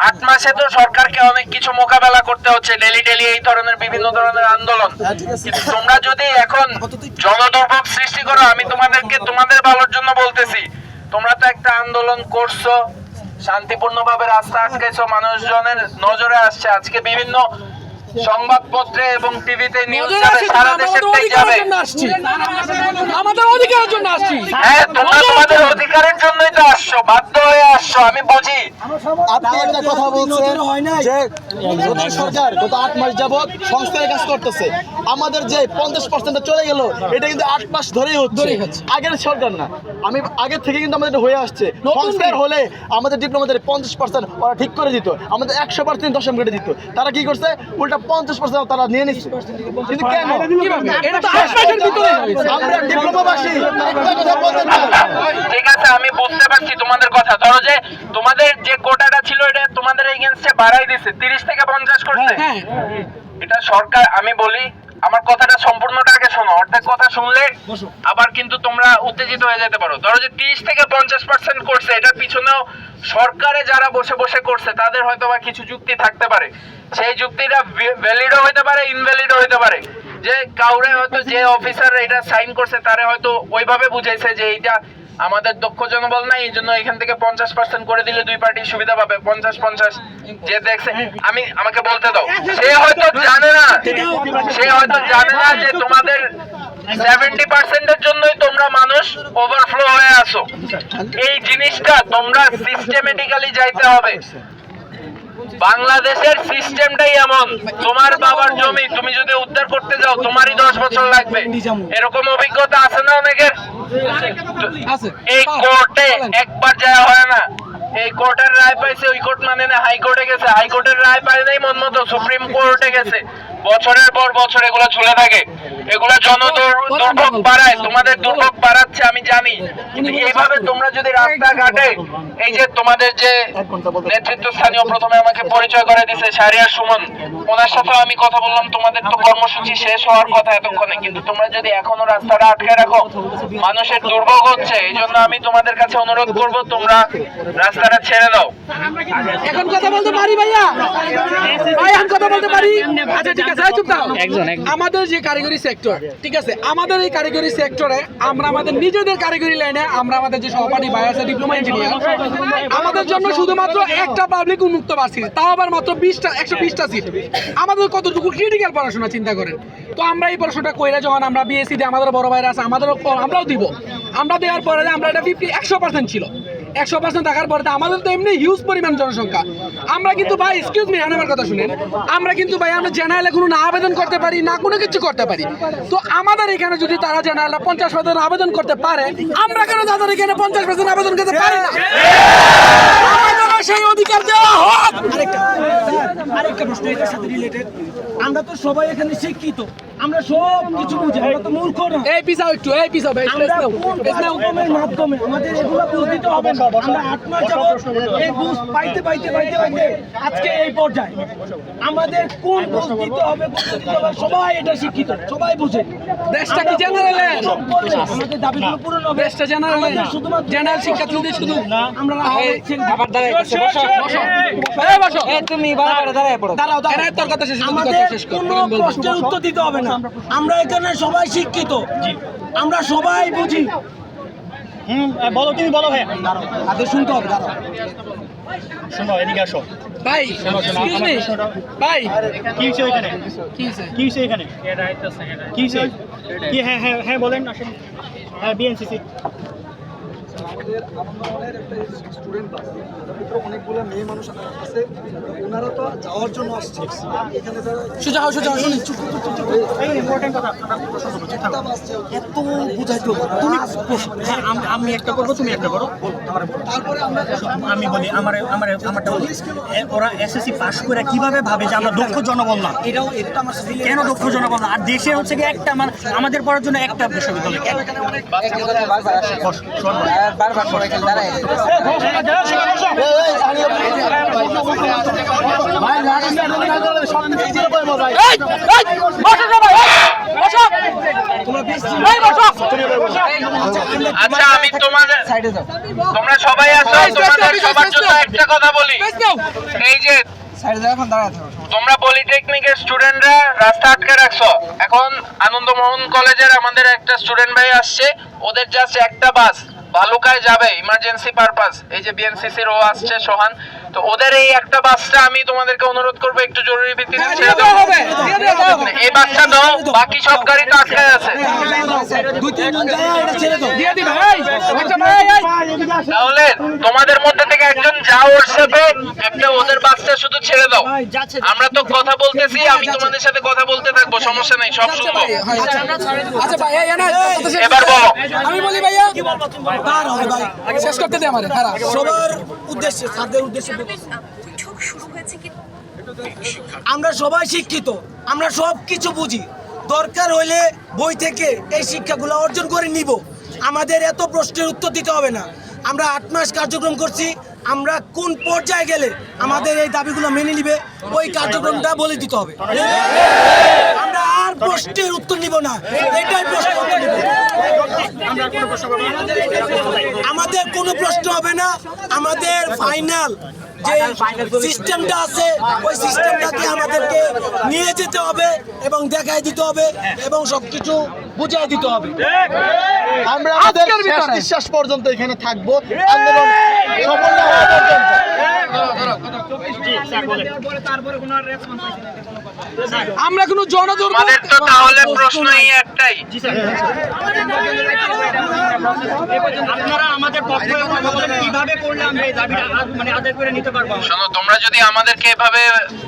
8 মাসে তো সরকারকে অনেক কিছু মোকাবেলা করতে হচ্ছে, ডেলি এই ধরনের বিভিন্ন ধরনের আন্দোলন। কিন্তু তোমরা যদি এখন জনদুর্ভোগ সৃষ্টি করো, আমি তোমাদেরকে তোমাদের ভালোর জন্য বলতেছি, তোমরা তো একটা আন্দোলন করছো, শান্তিপূর্ণভাবে রাস্তা আটকাইছো, মানুষজনের নজরে আসছে। আজকে বিভিন্ন সংবাদপত্রে এবং টিভিতে নিউজ যাবে, সারা দেশেরটাই যাবে। আমাদের অধিকারের জন্য আসছি। হ্যাঁ, তোমরা তোমাদের অধিকারের জন্যই তো আসছো, বাধ্য হয়ে আসছো, আমি বুঝি। আপনি একটা কথা বলছেন যে মোদী সরকার গত 8 মাস যাবত সংস্কারের কাজ করতেছে। আমাদের যে 50% চলে গেল, এটা কিন্তু 8 মাস ধরেই হচ্ছে, আগের সরকার না। আমি আগের থেকে কিন্তু আমাদের এটা হয়ে আসছে। সংস্কার হলে আমাদের ডিপ্লোমাদের 50% ওরা ঠিক করে দিত, আমাদের 100% দশম কেটে দিত। তারা কি করছে, উল্টা 50% তারা নিয়ে নিচ্ছে। কিন্তু কেন? এটা তো 8 মাসের ভিতরে আমরা ডিপ্লোমাবাসী একটা কথা বলতে চাই। ঠিক আছে, আমি বুঝতে পারছি তোমাদের কথা। ধরো যে তোমাদের যে কোটাটা ছিল এটা তোমাদের এগেইনস্টে বাড়াই দিছে, 30 থেকে 50 করছে। হ্যাঁ, এটা সরকার, আমি বলি আমার কথাটা সম্পূর্ণটা আগে শোনো, অর্ধেক কথা শুনলে আবার কিন্তু তোমরা উত্তেজিত হয়ে যেতে পারো। ধরো যে 30 থেকে 50% করছে, এটার পিছনেও সরকারে যারা বসে বসে করছে তাদের হয়তো বা কিছু যুক্তি থাকতে পারে। সেই যুক্তিটা ভ্যালিডও হইতে পারে, ইনভ্যালিডও হইতে পারে। যে কাউরে হয়তো, যে অফিসার এটা সাইন করছে তারে হয়তো ওইভাবে বুঝাইছে যে এইটা আমাদের দক্ষ জনবল নাই, এই জন্য এখান থেকে 50% করে দিলে দুই পার্টি সুবিধা পাবে। 50-50 যে দেখছে, আমাকে বলতে দাও। সে হয়তো জানে না, যে তোমাদের 70% এর জন্যই তোমরা মানুষ ওভারফ্লো হয়ে আসো। এই জিনিসটা তোমরা সিস্টেমেটিক্যালি যাইতে হবে। বাংলাদেশের সিস্টেমটাই এমন, তোমার বাবার জমি তুমি যদি উদ্ধার করতে যাও তোমারই 10 বছর লাগবে। এরকম অভিজ্ঞতা আছে না অনেকের? এই কোর্টে একবার যাওয়া হয় না, এই কোর্টের রায় পাইছে, ওই কোর্ট মানে না, হাইকোর্টে গেছে, হাইকোর্টের রায় পায় নাই মন মতো, সুপ্রিম কোর্টে গেছে, বছরের পর বছর এগুলো ঝুলে থাকে। এগুলো জনদুর্ভোগ বাড়ায়, তোমাদের দুর্ভোগ বাড়াচ্ছে আমি জানি। কিন্তু এইভাবে তোমরা যদি রাস্তাঘাটে, এই যে তোমাদের যে নেতৃত্বস্থানীয় প্রথমে আমাকে পরিচয় করে দিছে শাহরিয়ার সুমন, ওনার সাথেও আমি কথা বললাম। তোমাদের তো কর্মসূচি শেষ হওয়ার কথা এতক্ষণে, কিন্তু তোমরা যদি এখনো রাস্তাটা আটকে রাখো, মানুষের দুর্ভোগ হচ্ছে। এই জন্য আমি তোমাদের কাছে অনুরোধ করব, তোমরা রাস্তাটা ছেড়ে দাও। এখন কথা বলতে পারি ভাইয়া? ভাই এখন কথা বলতে পারি? আচ্ছা ঠিক আছে, চুপ থাকো। আমাদের যে কারিগরি সেক্টর, ঠিক আছে, আমাদের এই কারিগরি সেক্টরে আমরা আমাদের নিজেদের কারিগরি লাইনে আমরা আমাদের যে সহপাঠী ভাই আছে ডিপ্লোমা ইঞ্জিনিয়ার, আমাদের জন্য শুধুমাত্র একটা পাবলিক উন্মুক্ত বাসিস, তাও আবার মাত্র 120টা সিট। আমাদের কতটুকু ক্রিটিক্যাল পড়াশোনা চিন্তা করেন তো। আমরা এই পড়াশোনাটা কইরা যখন আমরা বিএসসি দিয়ে, আমাদের বড় ভাইরা আছে, আমরাও দিব। আমরা দেওয়ার পরে আমরা এটা 100% ছিল। 100% থাকার পরে আমাদের তো এমনি হিউজ পরিমাণ জনসংখ্যা। আমরা কিন্তু ভাই, এক্সকিউজ মি, আমার কথা শুনেন, আমরা কিন্তু ভাই আমরা জেনারেলে কোনো না আবেদন করতে পারি না কোনো কিছু করতে পারি। তো আমাদের এখানে যদি তারা জেনারেলে 50% আবেদন করতে পারে, আমরা কেন তাদের এখানে 50% আবেদন করতে পারি না? আমাদেরও সেই অধিকার দেওয়া হোক। আরেকটা প্রশ্ন এটার সাথে রিলেটেড। আমরা তো সবাই এখানে শিক্ষিত, আমরা সব কিছু বুঝি, আমরা তো মূর্খ না। এই পিছাও একটু, এই পিছাও ভাই, আমরা কোন পাঠ্যক্রমের মাধ্যমে আমাদের এগুলো বুঝ দিতে হবে না। আমরা 8 মাস যাবত এই বুঝ পাইতে আজকে এই পর্যায়ে আমাদের কোন বুঝ দিতে হবে, সবাই এটা শিক্ষিত, সবাই বুঝে। দেশটা কি জেনারেলে? আমাদের দাবিগুলো পূরণ হবে। দেশটা জেনারেলে, শুধুমাত্র জেনারেল শিক্ষার্থীদের শুধু আমরা আবার দাঁড়াইছে। বসো বসো, এই বসো, তুমি বারবার দাঁড়ায় পড়ো। দাঁড়াও, তোর কথা শেষ, আমাদের কোনো প্রশ্নের উত্তর দিতে হবে না। আমরা এখানে সবাই শিক্ষিত, আমরা সবাই বুঝি। বলো, তুমি বলো ভাই। আগে শুনতে হবে, দাঁড়াও। শোনো, এদিকে আসো ভাই, এক্সকিউজ মি ভাই, কি হয়েছে এখানে? কি হইছে? কি হয়েছে এখানে? কি হয়েছে? কি? হ্যাঁ হ্যাঁ হ্যাঁ বলেন, আসেন। হ্যাঁ, বিএনসিসি। আমাদের আপনাদের একটা স্টুডেন্ট বাস, তার ভিতরে অনেকগুলো মেয়ে মানুষ আছে, ওনারা তো যাওয়ার জন্য আসছে এখানে। সোজা হও, সোজা হও, শুনি। এই ইম্পর্টেন্ট কথা একটা বাস এত বুঝাইতো, হ্যাঁ, আমি একটা করবো, তুমি একটা করো। তারপরে আমরা আমি বলি, আমারটা বলি। ওরা এসএসসি পাস করে কিভাবে ভাবে যে আমরা দক্ষ জনবল না? এটাও এটা আমার কেন দক্ষ জনবল না? আর দেশে হচ্ছে কি একটা আমাদের পড়ার জন্য একটা বিশ্ববিদ্যালয়। বারবার সবাই দাঁড়ায়। আচ্ছা, আমি তোমাদের, তোমরা সবাই আছো, তোমাদের সবার জন্য একটা কথা বলি। এই যে তোমরা পলিটেকনিকের স্টুডেন্টরা রাস্তা আটকে রাখছো, এখন আনন্দমোহন কলেজের আমাদের একটা স্টুডেন্ট ভাই আসছে, ওদের জাস্ট একটা বাস, ভালুকায় যাবে ইমার্জেন্সি পারপাস, এই যে বিএনসিসির ও আসছে সোহান, তো ওদের এই একটা বাসটা আমি তোমাদেরকে অনুরোধ করবো একটু জরুরি ভিত্তিতে ছেড়ে দাও। এই বাসটা দাও, বাকি সব গাড়ি তো আটকায় আছে। তাহলে তোমাদের মধ্যে থেকে একজন যাও ওর সাথে, একটা ওদের বাসটা শুধু ছেড়ে দাও। আমরা তো কথা বলতেছি, আমি তোমাদের সাথে কথা বলতে থাকবো, সমস্যা নেই, সব শুনবো। আচ্ছা ভাই এবার বলো। আমি বলি ভাইয়া তার হবে ভাই, শেষ করতে দে আমারে। খারাপ সবার উদ্দেশ্যে, ছাত্রদের উদ্দেশ্যে বৈঠক শুরু হয়েছে কি আমরা সবাই শিক্ষিত, আমরা সব কিছু বুঝি। দরকার হলে বই থেকে এই শিক্ষাগুলো অর্জন করে নিব। আমাদের এত প্রশ্নের উত্তর দিতে হবে না। আমরা 8 মাস কার্যক্রম করছি, আমরা কোন পর্যায়ে গেলে আমাদের এই দাবিগুলো মেনে নিবে ওই কার্যক্রমটা বলে দিতে হবে। আমরা আর প্রশ্নের উত্তর নিব না, এটাই প্রশ্ন উত্তর নিব। আমাদের কোনো প্রশ্ন হবে না। আমাদের ফাইনাল যে সিস্টেমটা আছে ওই সিস্টেমটাকে আমাদেরকে নিয়ে যেতে হবে এবং দেখাই দিতে হবে এবং সবকিছু বুঝাই দিতে হবে। আমরা আমাদের শেষ নিঃশ্বাস পর্যন্ত এখানে থাকবো, আন্দোলন সফল না হওয়া পর্যন্ত। আমরা কোনো জনদুর্ভোগ আমাদের তো তাহলে প্রশ্নই একটাই, আপনারা আমাদের পক্ষে কথা বলেন, কিভাবে করলে আমরা এই দাবিটা মানে আদায় করে নিতে পারবো। শোনো, তোমরা যদি আমাদেরকে এভাবে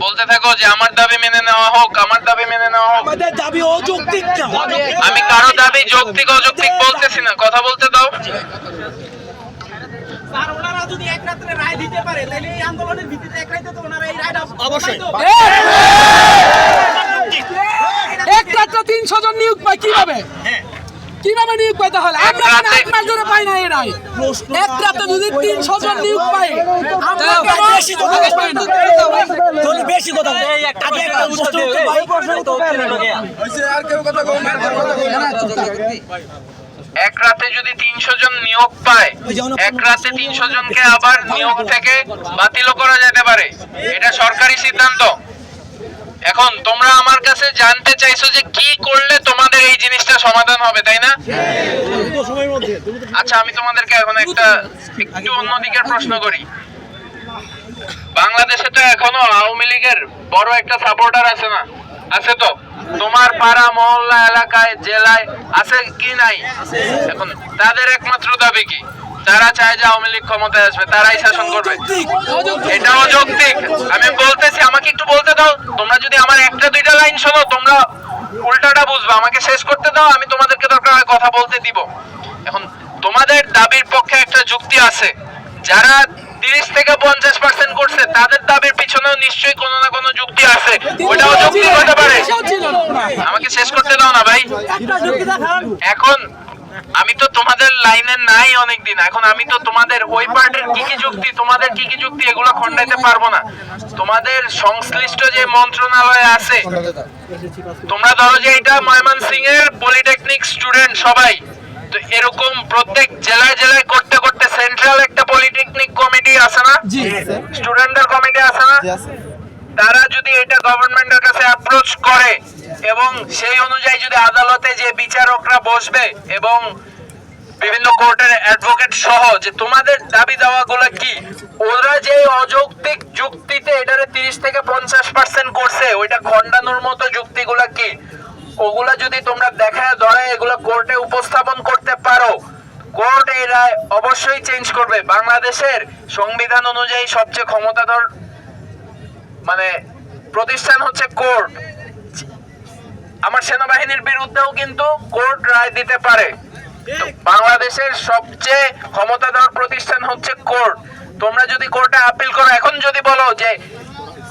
বলতে থাকো যে আমার দাবি মেনে নেওয়া হোক, আমার দাবি মেনে নেওয়া হোক, আমাদের দাবি অযৌক্তিক না। আমি কারো দাবি যৌক্তিক অযৌক্তিক বলতেছি না, কথা বলতে দাও। অবশ্যই এক রাত্রে 300 জন নিয়োগ পায় কিভাবে? কিভাবে নিয়োগ পাই? তাহলে আমরা কেন 8 মাস ধরে পাই না এই রায়? এক রাতে যদি 300 জন নিয়োগ পাই, আমরা কেন বেশি কথা পাই না? তোর বেশি কথা বল। আগে একটা প্রশ্ন উত্তর ভাই, এক রাতে যদি 300 জন নিয়োগ পায়, এক রাতে 300 জনকে আবার নিয়োগ থেকে বাতিলও করা যেতে পারে, এটা সরকারি সিদ্ধান্ত। এখন তোমরা আমার কাছে জানতে চাইছো যে কি করলে তোমাদের এই জিনিসটা সমাধান হবে, তাই না? আচ্ছা, আমি তোমাদেরকে এখন একটু অন্যদিকের প্রশ্ন করি। বাংলাদেশে তো এখনো আওয়ামী লীগের বড় একটা সাপোর্টার আছে না? আছে তো? তোমার পাড়া মহল্লা এলাকায় জেলায় আছে কি নাই? এখন তাদের একমাত্র দাবি কি? তারা চায় যে আওয়ামী লীগ ক্ষমতায় আসবে, তারাই শাসন করবে। এটা অযৌক্তিক। আমি বলতেছি, আমাকে একটু বলতে দাও। তোমরা যদি আমার একটা দুইটা লাইন শোনো, তোমরা উল্টাটা বুঝবে। আমাকে শেষ করতে দাও, আমি তোমাদেরকে দরকার হয় কথা বলতে দিব। এখন তোমাদের দাবির পক্ষে একটা যুক্তি আছে। যারা 30 থেকে 50% করছে, তাদের দাবির পিছনেও নিশ্চয়ই কোনো না কোনো যুক্তি আছে। ওটাও যৌক্তিক হতে পারে। আমাকে শেষ করতে দাও না ভাই। এখন আমি তো তোমাদের লাইনে নাই অনেকদিন। এখন আমি তো তোমাদের ওই পার্টির কি কি যুক্তি, তোমাদের কি কি যুক্তি, এগুলো খণ্ডাইতে পারবো না। তোমাদের সংশ্লিষ্ট যে মন্ত্রণালয় আছে, তোমরা ধরো যে এটা ময়মনসিংহ এর পলিটেকনিক স্টুডেন্ট সবাই, তো এরকম প্রত্যেক জেলায় জেলায় করতে করতে সেন্ট্রাল একটা পলিটেকনিক কমিটি আছে না, স্টুডেন্টদের কমিটি আছে না, তারা যদি এটা গভর্নমেন্টের কাছে অ্যাপ্রোচ করে এবং সেই অনুযায়ী যদি আদালতে যে বিচারকরা বসবে এবং বিভিন্ন কোর্টের অ্যাডভোকেট সহ যে তোমাদের দাবি দাওয়াগুলো কি, ওরা যে অযৌক্তিক যুক্তিতে এটারে 30 থেকে 50% করছে, ওইটা খণ্ডানোর মতো যুক্তিগুলা কি, ওগুলা যদি তোমরা দেখায় ধরে এগুলো কোর্টে উপস্থাপন করতে পারো, কোর্ট এই রায় অবশ্যই চেঞ্জ করবে। বাংলাদেশের সংবিধান অনুযায়ী সবচেয়ে ক্ষমতাধর মানে প্রতিষ্ঠান হচ্ছে কোর্ট। আমার সেনাবাহিনীর বিরুদ্ধেও কিন্তু কোর্ট রায় দিতে পারে। তো বাংলাদেশের সবচেয়ে ক্ষমতাধর প্রতিষ্ঠান হচ্ছে কোর্ট। তোমরা যদি কোর্টে আপিল করো, এখন যদি বলো যে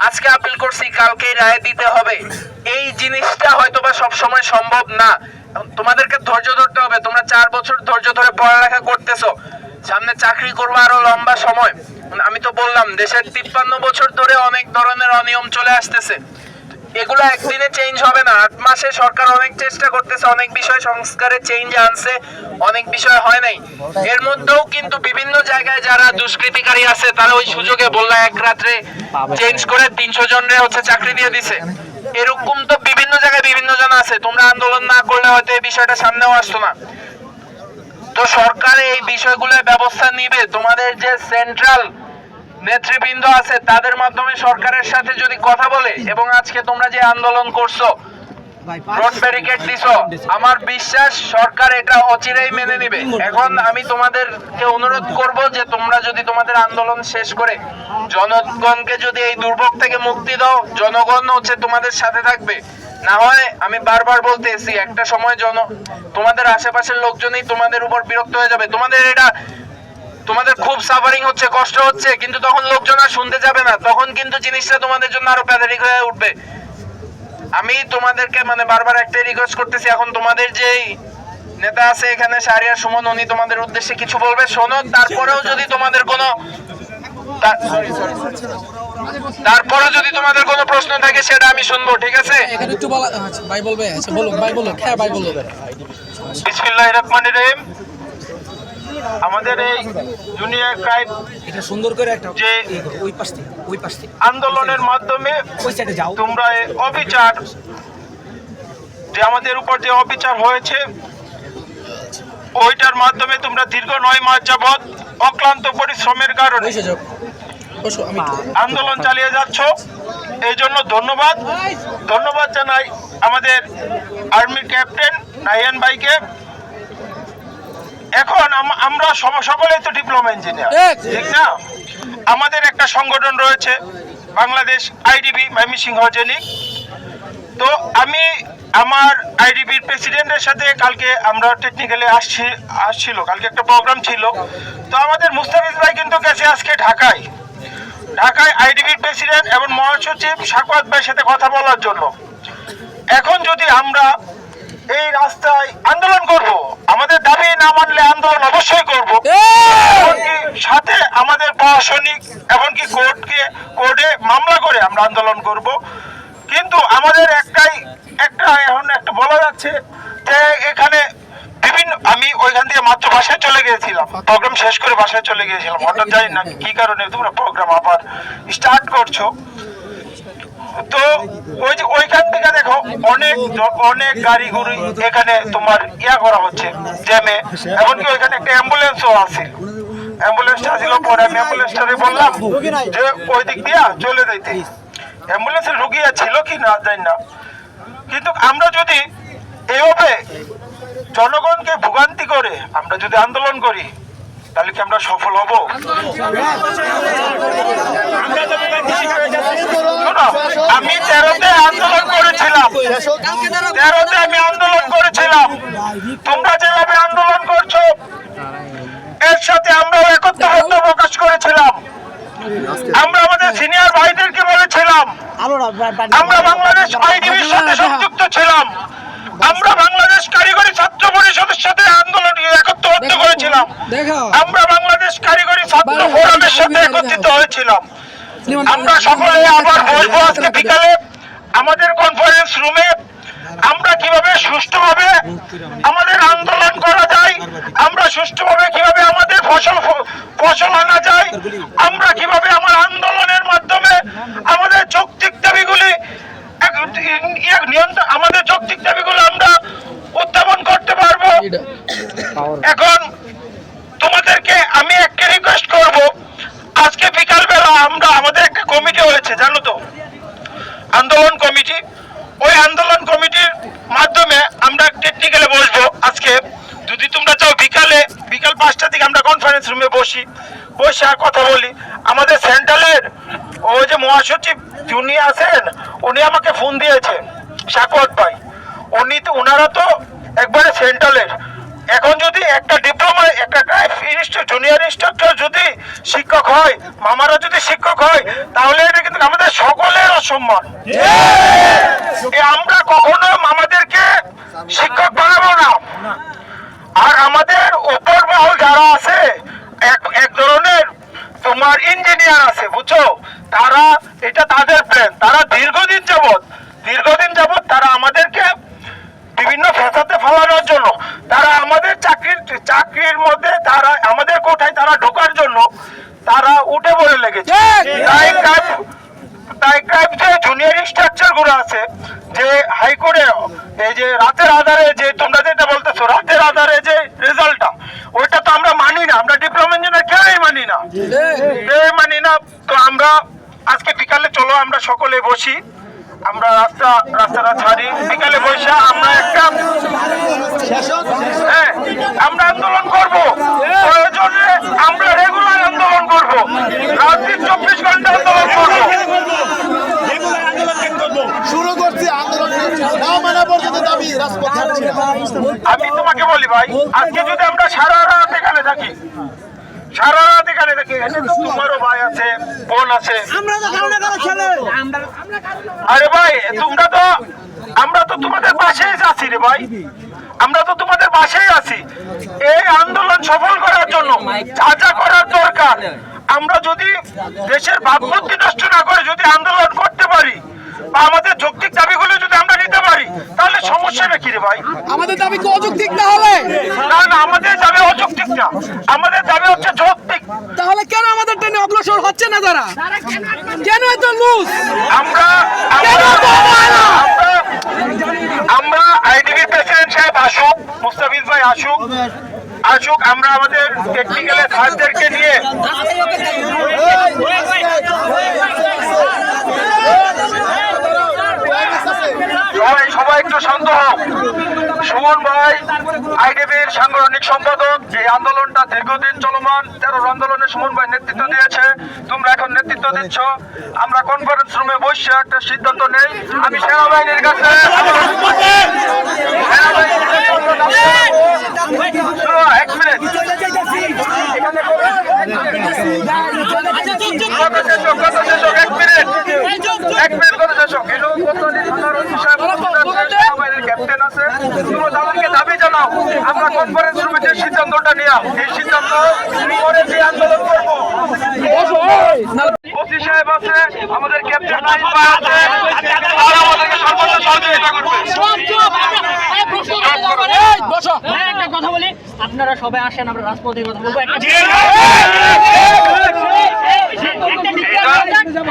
আজকে আপিল করছি কালকেই রায় দিতে হবে, এই জিনিসটা হয়তোবা সব সময় সম্ভব না। তোমাদেরকে ধৈর্য ধরতে হবে। তোমরা 4 বছর ধৈর্য ধরে পড়ালেখা করতেছো, সামনে চাকরি করবো আরো লম্বা সময়। আমি তো বললাম দেশের 53 বছর ধরে অনেক ধরনের অনিয়ম চলে আসতেছে, এগুলো একদিনে চেঞ্জ হবে না। 8 মাসে সরকার অনেক চেষ্টা করতেছে, অনেক বিষয় সংস্কারে চেঞ্জ আনছে, অনেক বিষয় হয় নাই। এর মধ্যেও কিন্তু বিভিন্ন জায়গায় যারা দুষ্কৃতিকারী আছে, তারা ওই সুযোগে বললা এক রাত্রে চেঞ্জ করে 300 জনের হচ্ছে চাকরি দিয়ে দিছে। এরকম তো বিভিন্ন জায়গায় বিভিন্ন জন আছে। তোমরা আন্দোলন না করলে হয়তো এই বিষয়টা সামনেও আসতো না। তো সরকার এই বিষয়গুলোর ব্যবস্থা নিবে। তোমাদের যে সেন্ট্রাল নেতৃবৃন্দ আছে তাদের মাধ্যমে সরকারের সাথে যদি কথা বলে, এবং আজকে তোমরা যে আন্দোলন করছো, রোড ব্যারিকেড দিছো, আমার বিশ্বাস সরকার এটা অচিরেই মেনে নিবে। এখন আমি তোমাদেরকে অনুরোধ করব যে তোমরা যদি তোমাদের আন্দোলন শেষ করে জনগণকে যদি এই দুর্ভোগ থেকে মুক্তি দাও, জনগণ হচ্ছে তোমাদের সাথে থাকবে। না হয় আমি বারবার বলতেছি, একটা সময় তোমাদের আশেপাশের লোকজনই তোমাদের উপর বিরক্ত হয়ে যাবে। তোমাদের খুব সাফারিং হচ্ছে, কষ্ট হচ্ছে, কিন্তু তখন লোকজন আর শুনতে যাবে না, তখন কিন্তু জিনিসটা তোমাদের জন্য আরো প্যাথেটিক হয়ে উঠবে। আমি তোমাদেরকে বারবার একটাই রিকোয়েস্ট করতেছি, এখন তোমাদের যে নেতা আছে এখানে শাহরিয়ার সুমন, উনি তোমাদের উদ্দেশ্যে কিছু বলবে, শোনো। তারপরেও যদি তোমাদের কোনো প্রশ্ন থাকে সেটা আমি শুনবো, ঠিক আছে? এখানে একটু বলা ভাই বলবে, আচ্ছা বলুন ভাই বলুন, হ্যাঁ ভাই বলুন। বিসমিল্লাহির রহমানির রহিম। আমাদের এই জুনিয়র ক্রাইম এটা সুন্দর করে একটা যে ওই পাশ থেকে আন্দোলনের মাধ্যমে ওই সাইডে যাও। তোমরা এই অবিচার, যে আমাদের উপর যে অবিচার হয়েছে, ওইটার মাধ্যমে তোমরা দীর্ঘ 9 মাস যাবৎ অক্লান্ত পরিশ্রমের কারণে বসে যাও, বসো। আমি আন্দোলন চালিয়ে যাচ্ছ, এই জন্য ধন্যবাদ জানাই আমাদের আর্মির ক্যাপ্টেন নাহিয়ান ভাইকে। এখন আমরা সকলেই তো ডিপ্লোমা ইঞ্জিনিয়ার, ঠিক না? আমাদের একটা সংগঠন রয়েছে বাংলাদেশ আইডিবি ময়মনসিংহ জেনিক। তো আমি আমার আইডিবির প্রেসিডেন্টের সাথে কালকে আমরা টেকনিক্যালি আসছিল, কালকে একটা প্রোগ্রাম ছিল। তো আমাদের মুস্তাফিজ ভাই কিন্তু গেছে আজকে ঢাকায় আইডিবির প্রেসিডেন্ট এবং মহাসচিব সাকওয়াত ভাইয়ের সাথে কথা বলার জন্য। এখন যদি আমরা এই রাস্তায় আন্দোলন করব, আমাদের দাবি না মানলে আন্দোলন অবশ্যই করব, এমনকি সাথে আমাদের প্রশাসনিক এমনকি কোর্টে মামলা করে আমরা আন্দোলন করব। কিন্তু আমাদের এখন একটা বলা যাচ্ছে যে এখানে আমি ওইখান থেকে মাত্র বাসায় চলে গিয়েছিলাম, প্রোগ্রাম শেষ করে বাসায় চলে গিয়েছিলাম। হঠাৎ জানি না কি কারণে তোমরা প্রোগ্রাম আবার স্টার্ট করছো। তো ওইখান থেকে দেখো অনেক গাড়ি গুড়ি এখানে তোমার করা হচ্ছে জ্যামে, এমনকি ওইখানে একটা অ্যাম্বুলেন্সও আছে। অ্যাম্বুলেন্সটা ছিল, পরে আমি অ্যাম্বুলেন্সটাকে বললাম যে ওই দিক দিয়ে চলে যাইতে। অ্যাম্বুলেন্সের রুগী ছিল কি না জানি না, কিন্তু আমরা যদি এভাবে জনগণকে ভোগান্তি করে আমরা যদি আন্দোলন করি, তাহলে কি আমরা সফল হব? আমি 13তে আন্দোলন করেছিলাম, তোমরা যেভাবে আন্দোলন করছো এর সাথে আমরাও একত্রতা প্রকাশ করেছিলাম। আমরা আমাদের সিনিয়র ভাইদেরকে বলেছিলাম, আমরা বাংলাদেশ আইডিবির সাথে সংযুক্ত ছিলাম, আমরা বাংলাদেশ কারিগরি ছাত্র পরিষদের সাথে আন্দোলন একত্রিত করেছিলাম, আমরা বাংলাদেশ কারিগরি ছাত্র ফোরামের সাথে একত্রিত হয়েছিলাম। আমরা সকলে আবার বসবো আজকে বিকালে আমাদের কনফারেন্স রুমে, আমরা কিভাবে সুষ্ঠুভাবে আমাদের আন্দোলন করা যায়, আমরা সুষ্ঠুভাবে কিভাবে আমাদের ফসল আনা যায়, আমরা কিভাবে আমার আন্দোলনের মাধ্যমে আমাদের যৌক্তিক দাবিগুলি আমরা উত্থাপন করতে পারবো। এখন তোমাদেরকে আমি একটা রিকোয়েস্ট করব, আজকে বিকাল বেলা আমাদের একটা কমিটি হয়েছে, জানো তো, আন্দোলন কমিটি। ওই আন্দোলন কমিটির মাধ্যমে আমরা টেকনিক্যালে বসবো আজকে। যদি তোমরা চাও বিকাল 5টার দিকে আমরা কনফারেন্স রুমে বসে কথা বলি। আমাদের সেন্ট্রালের ওই যে মহাসচিব যিনি আছেন, উনি আমাকে ফোন দিয়েছেন, সাকওয়াত ভাই, ওনারা তো একবারে সেন্ট্রালের। এখন যদি একটা ডিপ্লোমা, একটা জুনিয়র ইনস্ট্রাক্টর যদি শিক্ষক হয়, মামারা যদি শিক্ষক হয়, তাহলে এটা কিন্তু আমাদের সকলের অসম্মান। আমরা কখনো মামাদেরকে শিক্ষক বানাবো না। আর আমাদের উপর মহল যারা আছে, এক ধরনের তোমার ইঞ্জিনিয়ার আছে, বুঝছো, তারা এটা তাদের প্ল্যান, তারা দীর্ঘদিন যাবত তারা আমাদেরকে বিভিন্ন ফেসাতে ফেলানোর জন্য, তারা আমাদের চাকরির মধ্যে, তারা আমাদের কোঠায় তারা ঢোকার জন্য তারা উঠে পড়ে লেগেছে। যে জুনিয়র স্ট্রাকচার গুলো আছে, যে হাইকোর্টে এই যে রাতের আধারে যে তোমরা যেটা বলতেছো, রাতের আধারে যে রেজাল্টটা, মানি না। তো আমরা আজকে বিকালে চলো আমরা সকলে বসি, আমরা রাস্তাটা ছাড়ি, বিকালে বসে আমরা একটা আমরা আন্দোলন করব, প্রয়োজনে আমরা রেগুলার আন্দোলন করব, রাত্রি 24 ঘন্টা আন্দোলন করব। শুরু করছি আন্দোলন, না মানা পর্যন্ত দাবি রাজপথে। আমি তোমাকে বলি ভাই, আজকে যদি আমরা সারা রাত এখানে থাকি, এখানে তো তোমারও ভাই আছে, বোন আছে, আরে ভাই আমরা তো তোমাদের পাশেই আছি রে ভাই, আমরা তো তোমাদের পাশেই আছি। এই আন্দোলন সফল করার জন্য যা যা করার দরকার, আমরা যদি দেশের ভাবমূর্তি নষ্ট না করে যদি আন্দোলন করতে পারি বা আমাদের যৌক্তিক দাবিগুলো যদি আমরা নিতে পারি, তাহলে সমস্যাটা কি রে ভাই? আমাদের দাবি কি অযৌক্তিক না হবে? না, আমাদের দাবি অযৌক্তিক না, আমাদের দাবি হচ্ছে যৌক্তিক। তাহলে কেন আমাদের ট্রেনে অগ্রসর হচ্ছে না তারা? কেন এত লুজ? আমরা আইডিবি প্রেসিডেন্ট সাহেব আসুক, মুস্তাফিজ ভাই আসুক, আমরা আমাদের টেকনিক্যালের স্যারদেরকে নিয়ে সবাই একটু শান্ত হোক। সুমন ভাই আইডিবির সাংগঠনিক সম্পাদক, এই আন্দোলনটা দীর্ঘদিন চলমান, 13 আন্দোলনে সুমন ভাই নেতৃত্ব দিয়েছে, তোমরা এখন নেতৃত্ব দিচ্ছ। আমরা কনফারেন্স রুমে বসে একটা সিদ্ধান্ত নেই। আমি সেনাবাহিনীর কাছে এক মিনিট ক্যাপ্টেন আছে, তোমরা তাদেরকে দাবি জানাও, আমরা কনফারেন্স রুমে যে সিদ্ধান্তটা নিলাম, এই সিদ্ধান্ত পরে যে আন্দোলন করবো। ওসি সাহেব আছে, আমাদের ক্যাপ্টেন নাইম ভাই আছে, তারা আমাদেরকে সর্বোচ্চ সহযোগিতা করবে। একটা কথা বলি, আপনারা সবাই আসেন, আমরা রাজপথে কথা বলবো।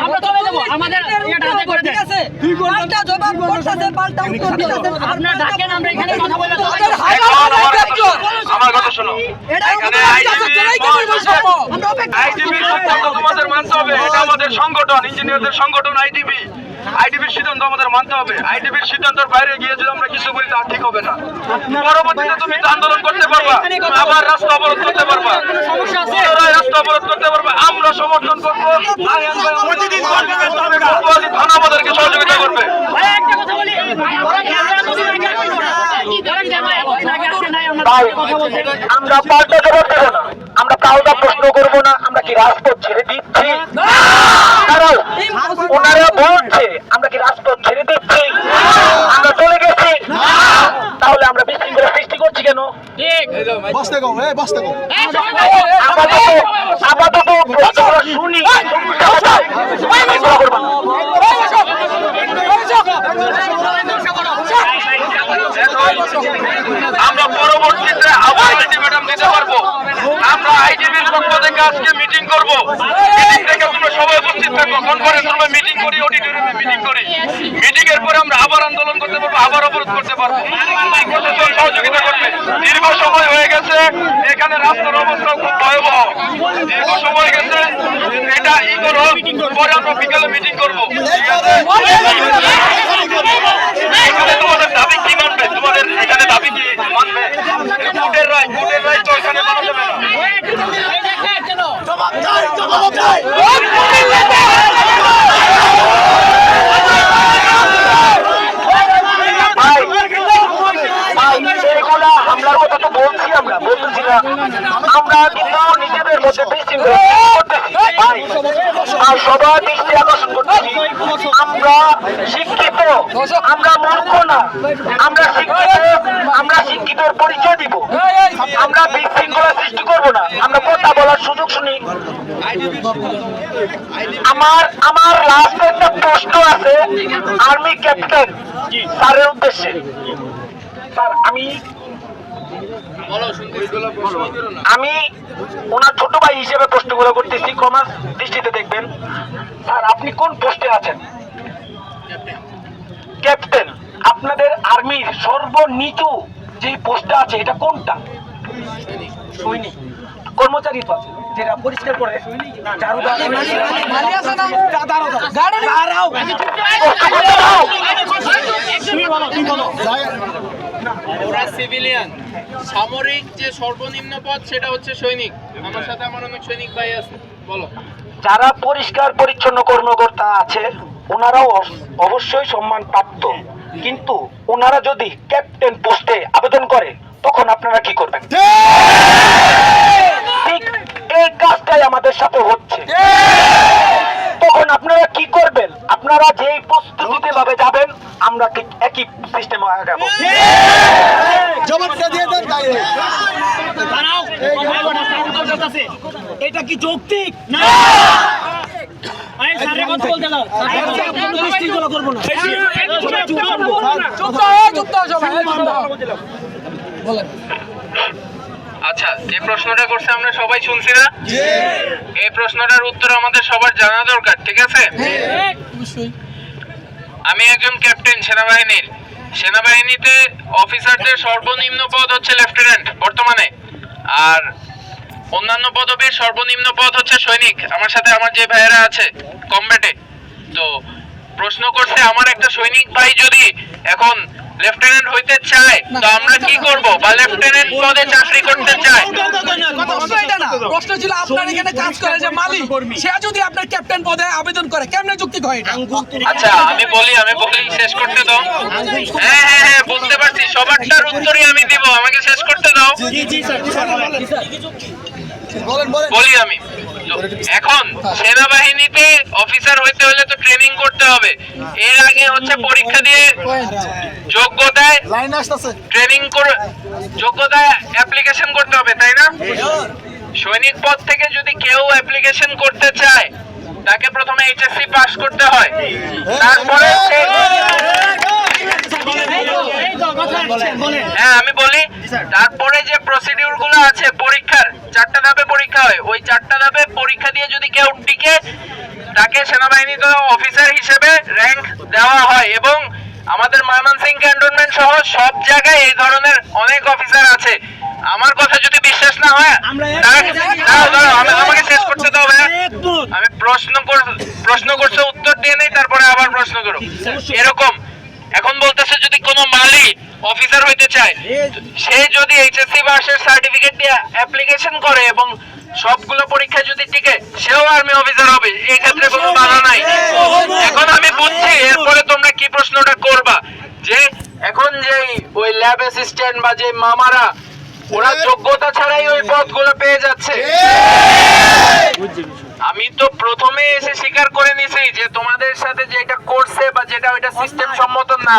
আমরা তবে দেবো, আমাদের এটা হাতে করে দেন। পাল্টা জবাব করতেছে, পাল্টা উত্তর দিতেছেন। আপনারা ডাকেন, আমরা এখানে কথা বলে আমার কথা শোনো, এখানে আইডিবি সিদ্ধান্ত তোমাদের মানতে হবে। এটা আমাদের সংগঠন, ইঞ্জিনিয়ারদের সংগঠন আইডিবি। আইডিবির সিদ্ধান্ত আমাদের মানতে হবে। আইডিবির সিদ্ধান্তের বাইরে গিয়ে যদি আমরা কিছু বলি তা ঠিক হবে না। পরবর্তীতে তুমি আন্দোলন করতে পারবা, আবার রাস্তা অবরোধ করতে পারবা, পুনরায় রাস্তা অবরোধ করতে পারবা। আমরা সমর্থন করবো, থানা আমাদেরকে সহযোগিতা করবে। একটা কথা বলি, আমরা পাল্টা জবাব দেবো না, আমরা কাউকে প্রশ্ন করবো না। আমরা কি রাজপথ ছেড়ে দিচ্ছি? দাঁড়াও, ওনারা বলছে আমরা কি রাজপথ ছেড়ে দিচ্ছি? আমরা চলে গেছি, তাহলে আমরা বিশৃঙ্খলা সৃষ্টি করছি কেন? বসতে গো, বসতে গো। আপাতত প্রশ্নগুলো শুনি, আমরা পরবর্তীতে আবার আলটিমেটাম দিতে পারবো। আমরা আইডিবির পক্ষ থেকে আজকে মিটিং করবো, মিটিং থেকে তোমরা সবাই উপস্থিত থাকবো, কনফারেন্স রুমে মিটিং করি, অডিটোরিয়ামে মিটিং করি। মিটিং এর পরে আমরা আবার আন্দোলন করতে পারবো, আবার অবরোধ করতে পারবো, প্রশাসন সহযোগিতা করবে। দীর্ঘ সময় হয়ে গেছে, এখানে রাস্তার অবস্থা খুব ভয়াবহ, দীর্ঘ সময় গেছে। এটা ই করো, পরে আমরা বিকালে মিটিং করবো। এখানে তোমাদের দাবি কি মানবে? তোমাদের এখানে দাবি কি মানবে? কোর্টের রায় তো এখানে মানা যাবে না। হামলার কথা তো বলছি, আমরা বলতেছি না, আমরা কিন্তু নিজেদের মধ্যে বিশৃঙ্খলা করতেছি ভাই, আর সবার দৃষ্টি আকর্ষণ করতেছি। আমরা শিক্ষিত, আমরা মূর্খ না, আমরা শিক্ষিত, আমরা শিক্ষিতর পরিচয় দিব। আমরা বিশৃঙ্খলা সৃষ্টি করবো না, আমরা কথা বলার সুযোগ শুনি। আমার লাস্ট একটা প্রশ্ন আছে আর্মি ক্যাপ্টেন স্যারের উদ্দেশ্যে। স্যার, আমি ওনার ছোট ভাই হিসেবে প্রশ্নগুলো করতেছি, ক্ষমা দৃষ্টিতে দেখবেন। স্যার, আপনি কোন পোস্টে আছেন? ক্যাপ্টেন। আপনাদের আর্মির সর্বনিচু যে পোস্টটা আছে এটা কোনটা? সৈনিক। কর্মচারী তো আছে। যেটা পরিষ্কার করে ঝাড়ু দেওয়া মালি আছে না দাঁড়াও দাঁড়াও ওরা সিভিলিয়ান, সামরিক যে সর্বনিম্ন পদ সেটা হচ্ছে সৈনিক। আমার সাথে আমার অনেক সৈনিক ভাই আছে, বলো। যারা পরিষ্কার পরিচ্ছন্ন কর্মকর্তা আছে ওনারাও অবশ্যই সম্মান প্রাপ্ত, কিন্তু ওনারা যদি ক্যাপ্টেন পোস্টে আবেদন করে তখন আপনারা কি করবেন? ঠিক এই কাজটাই আমাদের সাথে হচ্ছে। তখন আপনারা কি করবেন? আপনারা যেই প্রস্তুতিতে ভাবে যাবেন আমরা ঠিক একই সিস্টেমে আগাবো। জবাবটা দিয়ে দেন তাইলে। এটা কি যৌক্তিক না স্যারের কথা বলতে দাও। দৃষ্টিগুলো করবো না আচ্ছা, যে প্রশ্নটা করছে আমরা সবাই শুনছি না? এই প্রশ্নটার উত্তর আমাদের সবার জানা দরকার, ঠিক আছে? আমি একজন ক্যাপ্টেন সেনাবাহিনীর। সেনাবাহিনীতে অফিসারদের সর্বনিম্ন পদ হচ্ছে লেফটেন্যান্ট বর্তমানে, আর অন্যান্য পদবীর সর্বনিম্ন পদ হচ্ছে সৈনিক। আমার সাথে আমার যে ভাইয়েরা আছে কমব্যাটে, তো প্রশ্ন করছে আমার একটা সৈনিক ভাই যদি এখন লেফটেন্যান্ট হইতে চায় তো আমরা কি করব, বা লেফটেন্যান্ট পদে চাকরি করতে চায়। প্রশ্ন ছিল আপনার এখানে কাজ করে যে মালিক, সে যদি আপনার ক্যাপ্টেন পদে আবেদন করে কেমনে যুক্তি হয় এটা? আচ্ছা আমি বলি শেষ করতে দাও। হ্যাঁ বুঝতে পারছি, সবারটার উত্তরই আমি দিব, আমাকে শেষ করতে দাও। বলি আমি, এখন সেনাবাহিনীতে অফিসার হইতে হলে তো ট্রেনিং করতে হবে। এর আগে হচ্ছে পরীক্ষা দিয়ে যোগ্যতায় ট্রেনিং করে যোগ্যতায় অ্যাপ্লিকেশন করতে হবে, তাই না? সৈনিক পদ থেকে যদি কেউ অ্যাপ্লিকেশন করতে চায় তাকে প্রথমে এইচএসসি পাস করতে হয়, তারপরে হ্যাঁ আমি বলি, তারপরে যে প্রসিডিউর গুলো আছে পরীক্ষার 4টা ধাপে পরীক্ষা হয়, ওই 4টা ধাপে পরীক্ষা দিয়ে যদি কেউ টিকে তাকে সেনাবাহিনীতে অফিসার হিসেবে র্যাঙ্ক দেওয়া হয়। এবং আমাদের ময়মনসিংহ ক্যান্টনমেন্ট সহ সব জায়গায় এই ধরনের অনেক অফিসার আছে। আমার কথা যদি বিশ্বাস না হয় আমাকে শেষ করতে দাও ভাইয়া। আমি প্রশ্ন করছে উত্তর দিয়ে নেই, তারপরে আবার প্রশ্ন করো। এরকম এখন বলতেছে যদি কোনো মালি অফিসার হইতে চায়, সে যদি এইচএসসি পাসের সার্টিফিকেট দিয়ে অ্যাপ্লিকেশন করে এবং সবগুলো পরীক্ষা যদি টিকে, সেও আর্মি অফিসার হবে, এই ক্ষেত্রে কোনো বাধা নাই। এখন আমি বুঝছি এরপরে তোমরা কি প্রশ্নটা করবা, যে এখন যে ওই ল্যাব অ্যাসিস্ট্যান্ট বা যে মামারা ওরা যোগ্যতা ছাড়াই ওই পদগুলো পেয়ে যাচ্ছে। আমি তো প্রথমে এসে স্বীকার করে নিছি যে তোমাদের সাথে যেটা করছে বা যেটা ওইটা সিস্টেম সম্মত না।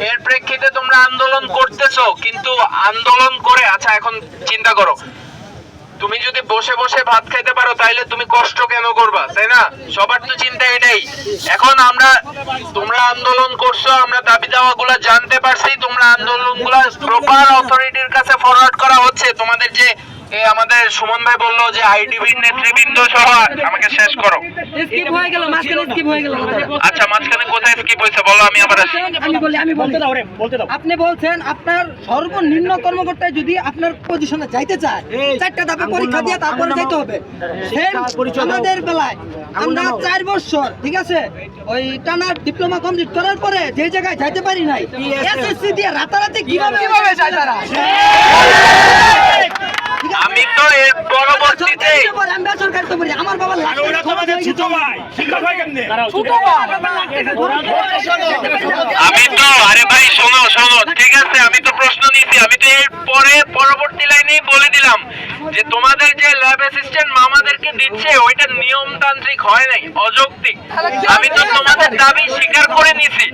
এর প্রেক্ষিতে তোমরা আন্দোলন করতেছো, কিন্তু আন্দোলন করে আচ্ছা এখন চিন্তা করো, তুমি যদি বসে বসে ভাত খাইতে পারো তাইলে তুমি কষ্ট কেন করবা, তাই না? সবার তো চিন্তা এটাই। এখন তোমরা আন্দোলন করছো, আমরা দাবি দাওয়াগুলো জানতে পারছি, তোমরা আন্দোলনগুলো প্রপার অথরিটির কাছে ফরওয়ার্ড করা হচ্ছে। তোমাদের যে আমাদের সুমন ভাই বললো যে আইডিবির নেতৃবৃন্দ সহ, আমাকে শেষ করো। স্কিপ হয়ে গেল, মাঝখানে স্কিপ হয়ে গেল। আচ্ছা মাঝখানে কোথায় স্কিপ হয়েছে বলো, আমি আবার আসি। আমি বলতে দাও। আপনি বলছেন আপনার সর্বনিম্ন কর্মকর্তায় যদি আপনার পজিশনে যাইতে চায় 4টা ধাপে পরীক্ষা দিয়ে তারপরে যাইতে হবে। আমাদের বেলায় আমরা 4 বছর ঠিক আছে ওই টানা ডিপ্লোমা কমপ্লিট করার পরে যে জায়গায় যাইতে পারি নাই, এসএসসি দিয়ে রাতারাতি কিভাবে যায় তারা? আমি তো এর পরবর্তীতে আমার বাবা আমি তো আরে ভাই শোনো ঠিক আছে, আমি তো প্রশ্ন নিছি, আমি তো এর পরবর্তী লাইনেই বলে দিলাম যে তোমাদের যে ল্যাব অ্যাসিস্ট্যান্ট মামাদেরকে দিচ্ছে ওইটা নিয়মতান্ত্রিক হয় নাই, অযৌক্তিক। আমি তো তোমাদের দাবি স্বীকার করে নিছি।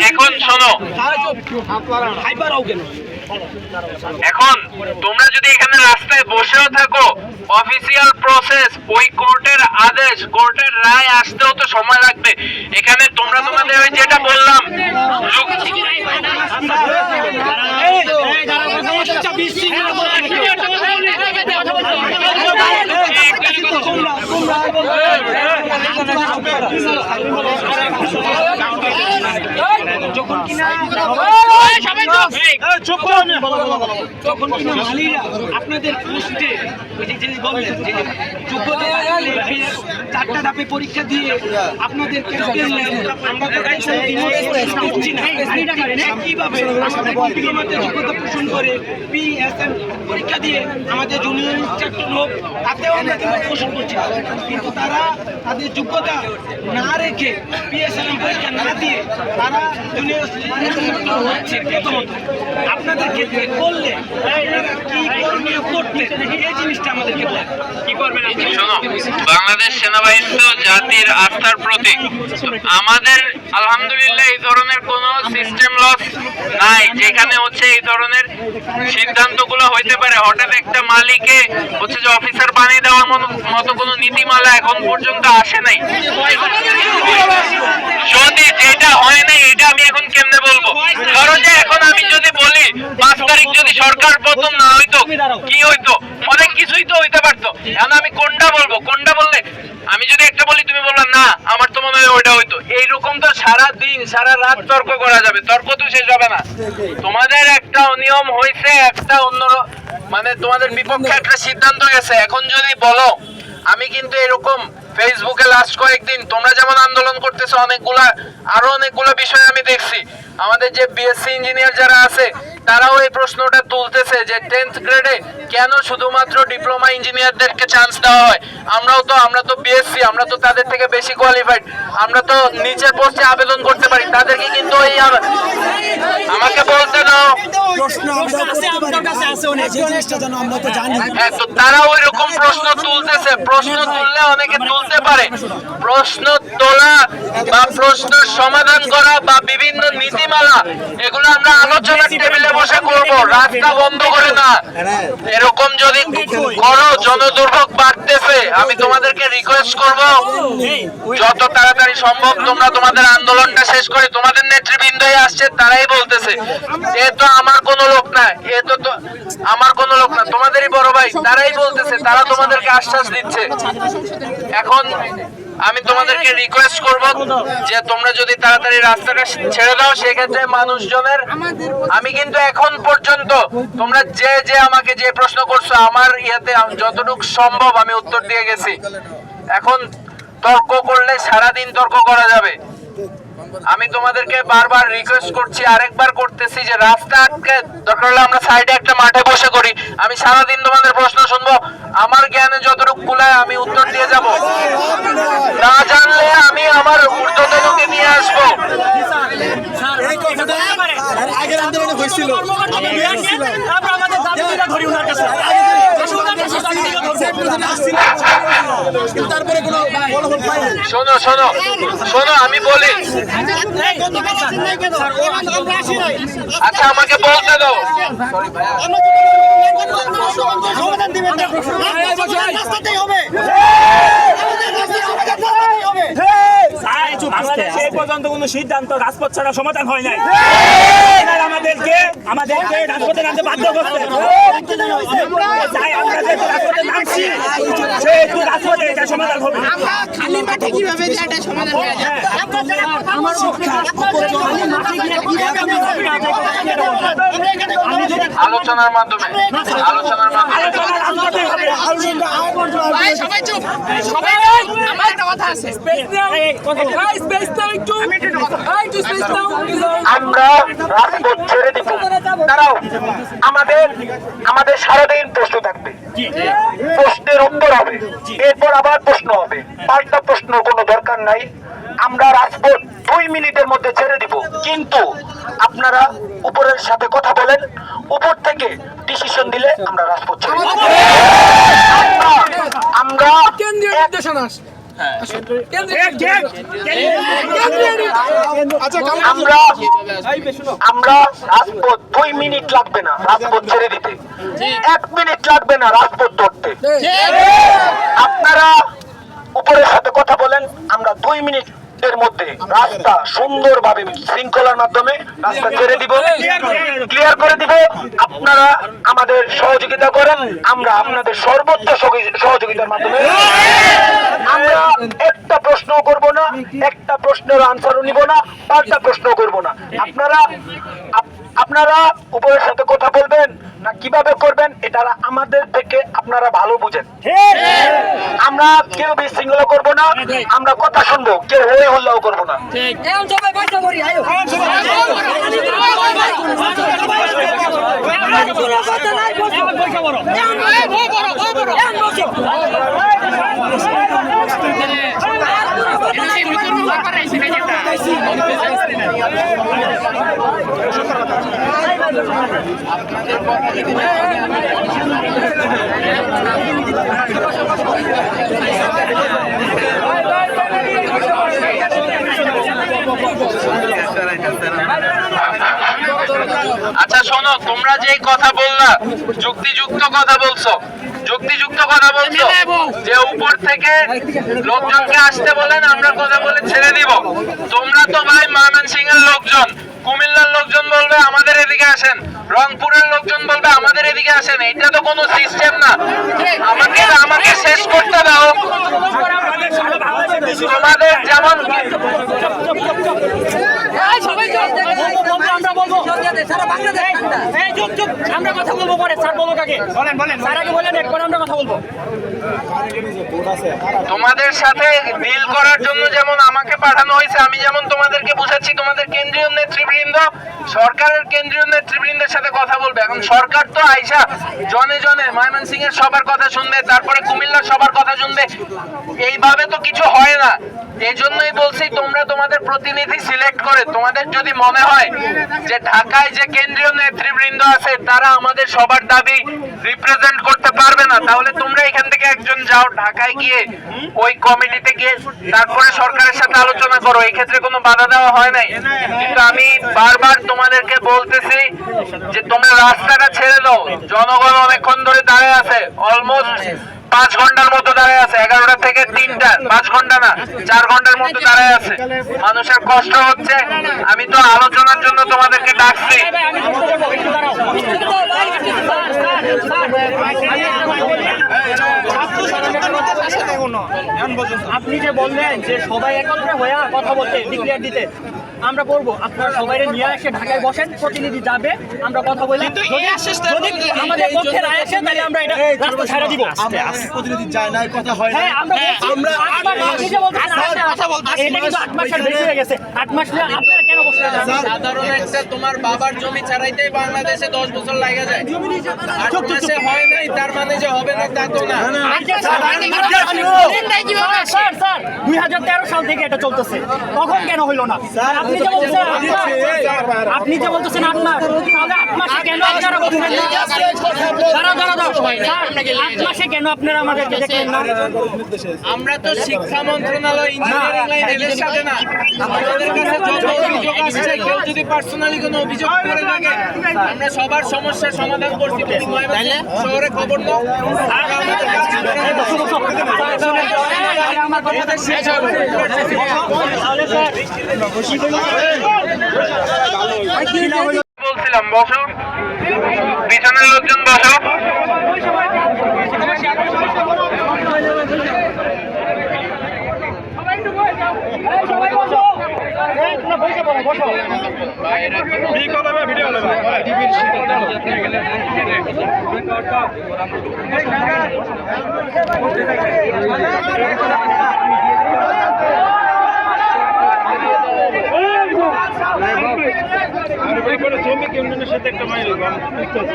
এখন শোনো, এখন তোমরা যদি এখানে রাস্তায় বসেও থাকো, অফিসিয়াল প্রসেস, ওই কোর্টের আদেশ, কোর্টের রায় আসতেও তো সময় লাগবে। এখানে তোমরা তোমাদের ওই যেটা বললাম যখন কিনা যখন কিনা মালিরা আপনাদের পোস্টে ওই যে বললেন যে যোগ্যতা থাকলে চারটা ধাপে পরীক্ষা দিয়ে আপনাদের আমরা তো দিচ্ছি না। একইভাবে আমাদের ডিপ্লোমাতে যোগ্যতা পোষণ করে পিএসএম পরীক্ষা দিয়ে আমাদের জুনিয়র ইনস্ট্রাক্টর হোক তাতেও আমরা কিন্তু পোষণ করছি না। কিন্তু তারা তাদের যোগ্যতা না রেখে পিএসএম পরীক্ষা না দিয়ে তারা জুনিয়র ইনস্ট্রাক্টর হচ্ছে প্রথমত। আপনাদের ক্ষেত্রে করলে আপনারা কি করণীয় করতেন এই জিনিসটা আমাদেরকে বলেন, কি করবেন? শোনো, বাংলাদেশ সেনাবাহিনী তো জাতির আস্থার প্রতীক। আমাদের আলহামদুলিল্লাহ এই ধরনের কোনো সিস্টেম লস নাই যেখানে হচ্ছে এই ধরনের সিদ্ধান্তগুলো হইতে পারে। হঠাৎ একটা মালিকে হচ্ছে যে অফিসার বানিয়ে দেওয়ার মতো কোনো নীতিমালা এখন পর্যন্ত আসে নাই। যদি যেটা হয় নাই এটা আমি এখন কেমনে বলবো? ধরো যে এখন আমি যদি বলি 5 তারিখ যদি সরকার পতন না হইতো কি হইতো, অনেক কিছুই তো হইতে পারতো। এখন আমি কোনটা বলবো? কোনটা বললে আমি যদি একটা বলি তুমি বলবে না আমার তো মনে হয় ওইটা হইতো। এইরকম তো সারা দিন সারা রাত তর্ক করা যাবে, তর্ক তো শেষ হবে না। তোমাদের একটা অনিয়ম হয়েছে, একটা অন্য মানে তোমাদের বিপক্ষে একটা সিদ্ধান্ত গেছে। এখন যদি বলো, আমি কিন্তু এরকম ফেসবুকে লাস্ট কয়েকদিন তোমরা যেমন আন্দোলন করতেছো আরো অনেকগুলো বিষয় আমি দেখছি। আমাদের যে বিএসসি ইঞ্জিনিয়ার যারা আছে তারাও এই প্রশ্নটা তুলতেছে যে 10th গ্রেডে কেন শুধুমাত্র ডিপ্লোমা ইঞ্জিনিয়ারদেরকে চান্স দেওয়া হয়। আমরা তো বিএসসি, আমরা তো তাদের থেকে বেশি কোয়ালিফাইড, আমরা তো নিচের পোস্টে আবেদন করতে পারি, তাদেরকে কিন্তু ওই আমাকে বলতে দাও। হ্যাঁ, তো তারা ওই রকম প্রশ্ন তুলতেছে। প্রশ্ন তুললে অনেকে তুলতে পারে, প্রশ্ন তোলা বা প্রশ্ন সমাধান করা বা বিভিন্ন নীতিমালা এগুলো আমরা আলোচনার টেবিলে বসে করব, রাস্তা বন্ধ করে না। এরকম যদি করো, জনদুর্ভোগ বাড়তেছে। আমি তোমাদেরকে রিকোয়েস্ট করব যত তাড়াতাড়ি সম্ভব তোমরা তোমাদের আন্দোলনটা শেষ করে, তোমাদের নেতৃবৃন্দই আসছে তারাই বলতেছে এ তো আমার কোনো লোক না, এ তো আমার কোনো লোক না, তোমাদেরই বড় ভাই, তারাই বলতেছে, তারা তোমাদেরকে আশ্বাস দিচ্ছে। এখন আমি তোমাদেরকে রিকোয়েস্ট করব যে তোমরা যদি তাড়াতাড়ি রাস্তাটা ছেড়ে দাও, সেক্ষেত্রে মানুষজনের আমি কিন্তু এখন পর্যন্ত তোমরা যে আমাকে যে প্রশ্ন করছো আমার ইয়াতে যতটুকু সম্ভব আমি উত্তর দিয়ে গেছি। এখন তর্ক করলে সারাদিন তর্ক করা যাবে। আমি তোমাদেরকে বারবার রিকোয়েস্ট করছি, আরেকবার করতেছি যে রাস্তা আটকে দরকার হলে আমরা সাইডে একটা মাঠে বসে করি। আমি সারাদিন তোমাদের প্রশ্ন শুনবো, আমার জ্ঞানে যতটুকু কুলায় আমি উত্তর দিয়ে যাব। না জানলে আমি আমার ঊর্ধ্বতনকে নিয়ে আসবো। আগের আন্দোলনে হয়েছিল তারপরে কোনো শোনো শোনো শোনো আমি বলি, আচ্ছা আমাকে বলতে দাও। বাংলাদেশে এই পর্যন্ত কোনো সিদ্ধান্ত রাজপথ ছাড়া সমাধান হয় নাই। আমাদেরকে রাজপথে নামতে বাধ্য করছে। চাই আমরা যেহেতু রাজপথে নামছি, সেহেতু রাজপথে এটা সমাধান হবে। খালি মাঠে কিভাবে এটা সমাধান হয়ে যায়? আমার আলোচনার মাধ্যমে সবাই চুপ, সবাই আমার একটা কথা আছে। আমরা রাজপথ ছেড়ে দিব। দাঁড়াও, আমাদের সারাদিন প্রশ্ন থাকবে, প্রশ্নের উত্তর হবে, এরপর আবার প্রশ্ন হবে, পাল্টা প্রশ্ন কোনো দরকার নাই। আমরা রাজপথ 2 মিনিটের মধ্যে ছেড়ে দিব, কিন্তু আপনারা উপরের সাথে কথা বলেন, উপর থেকে ডিসিশন দিলে আমরা রাজপথ ছেড়ে দিব। আমরা কেন্দ্রীয় নির্দেশনা আমরা রাজপথ 2 মিনিট লাগবে না রাজপথ ছেড়ে দিতে, 1 মিনিট লাগবে না রাজপথ ধরতে। আপনারা উপরের সাথে কথা বলেন, আমরা 2 মিনিটের মধ্যে রাস্তা সুন্দরভাবে শৃঙ্খলার মাধ্যমে রাস্তা ছেড়ে দিব, ক্লিয়ার করে দিব। আপনারা আমাদের সহযোগিতা করেন, আমরা আপনাদের সর্বোচ্চ সহযোগিতার মাধ্যমে আমরা একটা প্রশ্ন করব না, একটা প্রশ্নের আনসারও নিব না, পাল্টা প্রশ্ন করব না। আপনারা আপনারা উপরের সাথে কথা বলবেন না কিভাবে করবেন এটা আমাদের থেকে আপনারা ভালো বুঝেন। আমরা কেউ বিশৃঙ্খলা করবো না, আমরা কথা শুনবো, কেউ হয়ে হল্লাও করবো না। আচ্ছা শোনো, তোমরা যেই কথা বললা যুক্তিযুক্ত কথা বলছো, যুক্তিযুক্ত কথা বলছো যে উপর থেকে লোকজনকে আসতে বলেন, আমরা কথা বলে ছেড়ে দিব। তোমরা তো ভাই ময়মনসিংহের লোকজন, কুমিল্লার লোকজন বলবে আমাদের এদিকে আসেন, রংপুরের লোকজন বলবে আমাদের এদিকে আসেন। এটা তো কোনো সিস্টেম না। আমাকে শেষ করতে দাও। তোমাদের যেমন আমরা কথা বলবো পরে, স্যার বলো কাকে বলেন স্যার আগে বলেন, একবার আমরা কথা বলবো। তোমাদের সাথে ডিল করার জন্য যেমন আমাকে পাঠানো হয়েছে, আমি যেমন তোমাদেরকে বুঝাচ্ছি, তোমাদের কেন্দ্রীয় নেতৃবৃন্দ সরকারের কেন্দ্রীয় নেতৃবৃন্দের সাথে কথা বলবে। এখন সরকার তো আইসা জনে জনে ময়মনসিংহের সবার কথা শুনবে, তারপরে কুমিল্লার সবার কথা শুনবে, এইভাবে তো কিছু হয় না। এই জন্যই বলছি তোমরা তোমাদের প্রতিনিধি সিলেক্ট করে, তোমাদের যদি মনে হয় যে ঢাকায় যে কেন্দ্রীয় নেতৃবৃন্দ আছে তারা আমাদের সবার দাবি রিপ্রেজেন্ট করতে পারবে না, তাহলে তোমরা এখান থেকে একজন যাও ঢাকায় গিয়ে ওই কমিটিতে গিয়ে তারপরে সরকারের সাথে আলোচনা করো। এই ক্ষেত্রে কোনো বাধা দেওয়া হয় নাই। কিন্তু আমি বারবার তোমাদেরকে বলতেছি যে তোমরা রাস্তাটা ছেড়ে দাও। জনগণ অনেকক্ষণ ধরে দাঁড়িয়ে আছে, অলমোস্ট 5 ঘন্টার মতো দাঁড়িয়ে আছে, 11টা থেকে 3টা, 5 ঘন্টা না 4 ঘন্টার মতো দাঁড়িয়ে আছে। মানুষের কষ্ট হচ্ছে। আমি তো আলোচনার জন্য তোমাদেরকে ডাকছি। আপনি যে বললেন যে সবাই একত্রে হয়ে কথা বলতে, ডিক্লেয়ার দিতে, আমরা করবো। আপনারা সবাই নিয়ে এসে ঢাকায় বসেন, প্রতিনিধি যাবে, আমরা কথা বলি। যদি আমাদের পক্ষে রায় আসে তাহলে আমরা এটা রাস্তা ছাড়া দিব। প্রতিনিধি যায় না, কথা হয় না। হ্যাঁ, আমরা 8 মাসের বেশি হয়ে গেছে। 8 মাস আপনারা কেন বসে আছেন? সাধারণ একটা তোমার বাবার জমি ছাড়াইতেই বাংলাদেশে 10 বছর লাগে যায়। 8 মাসে হয় নাই তার মানে যে হবে না তা তো না। স্যার 2013 সাল থেকে এটা চলতেছে, তখন কেন হইল না? আপনি যে বলতেছেন 8 মাস, তাহলে 8 মাসে কেন আপনারা বলছেন না? দাঁড়াও 8 মাসে কেন আপনারা আমাদেরকে দেখলেন না? আমরা তো শিক্ষা মন্ত্রণালয়, ইঞ্জিনিয়ারিং লাইন এদের সাথে না। আমাদের কাছে যত অভিযোগ আসছে, কেউ যদি পার্সোনালি কোনো অভিযোগ করে থাকে, আমরা সবার সমস্যার সমাধান করছি। শহরে খবর দাও, আর আমাদের কাছে আমার কথা শেষ হবে। বলছিলাম বসো, পিছনের লোকজন বসো।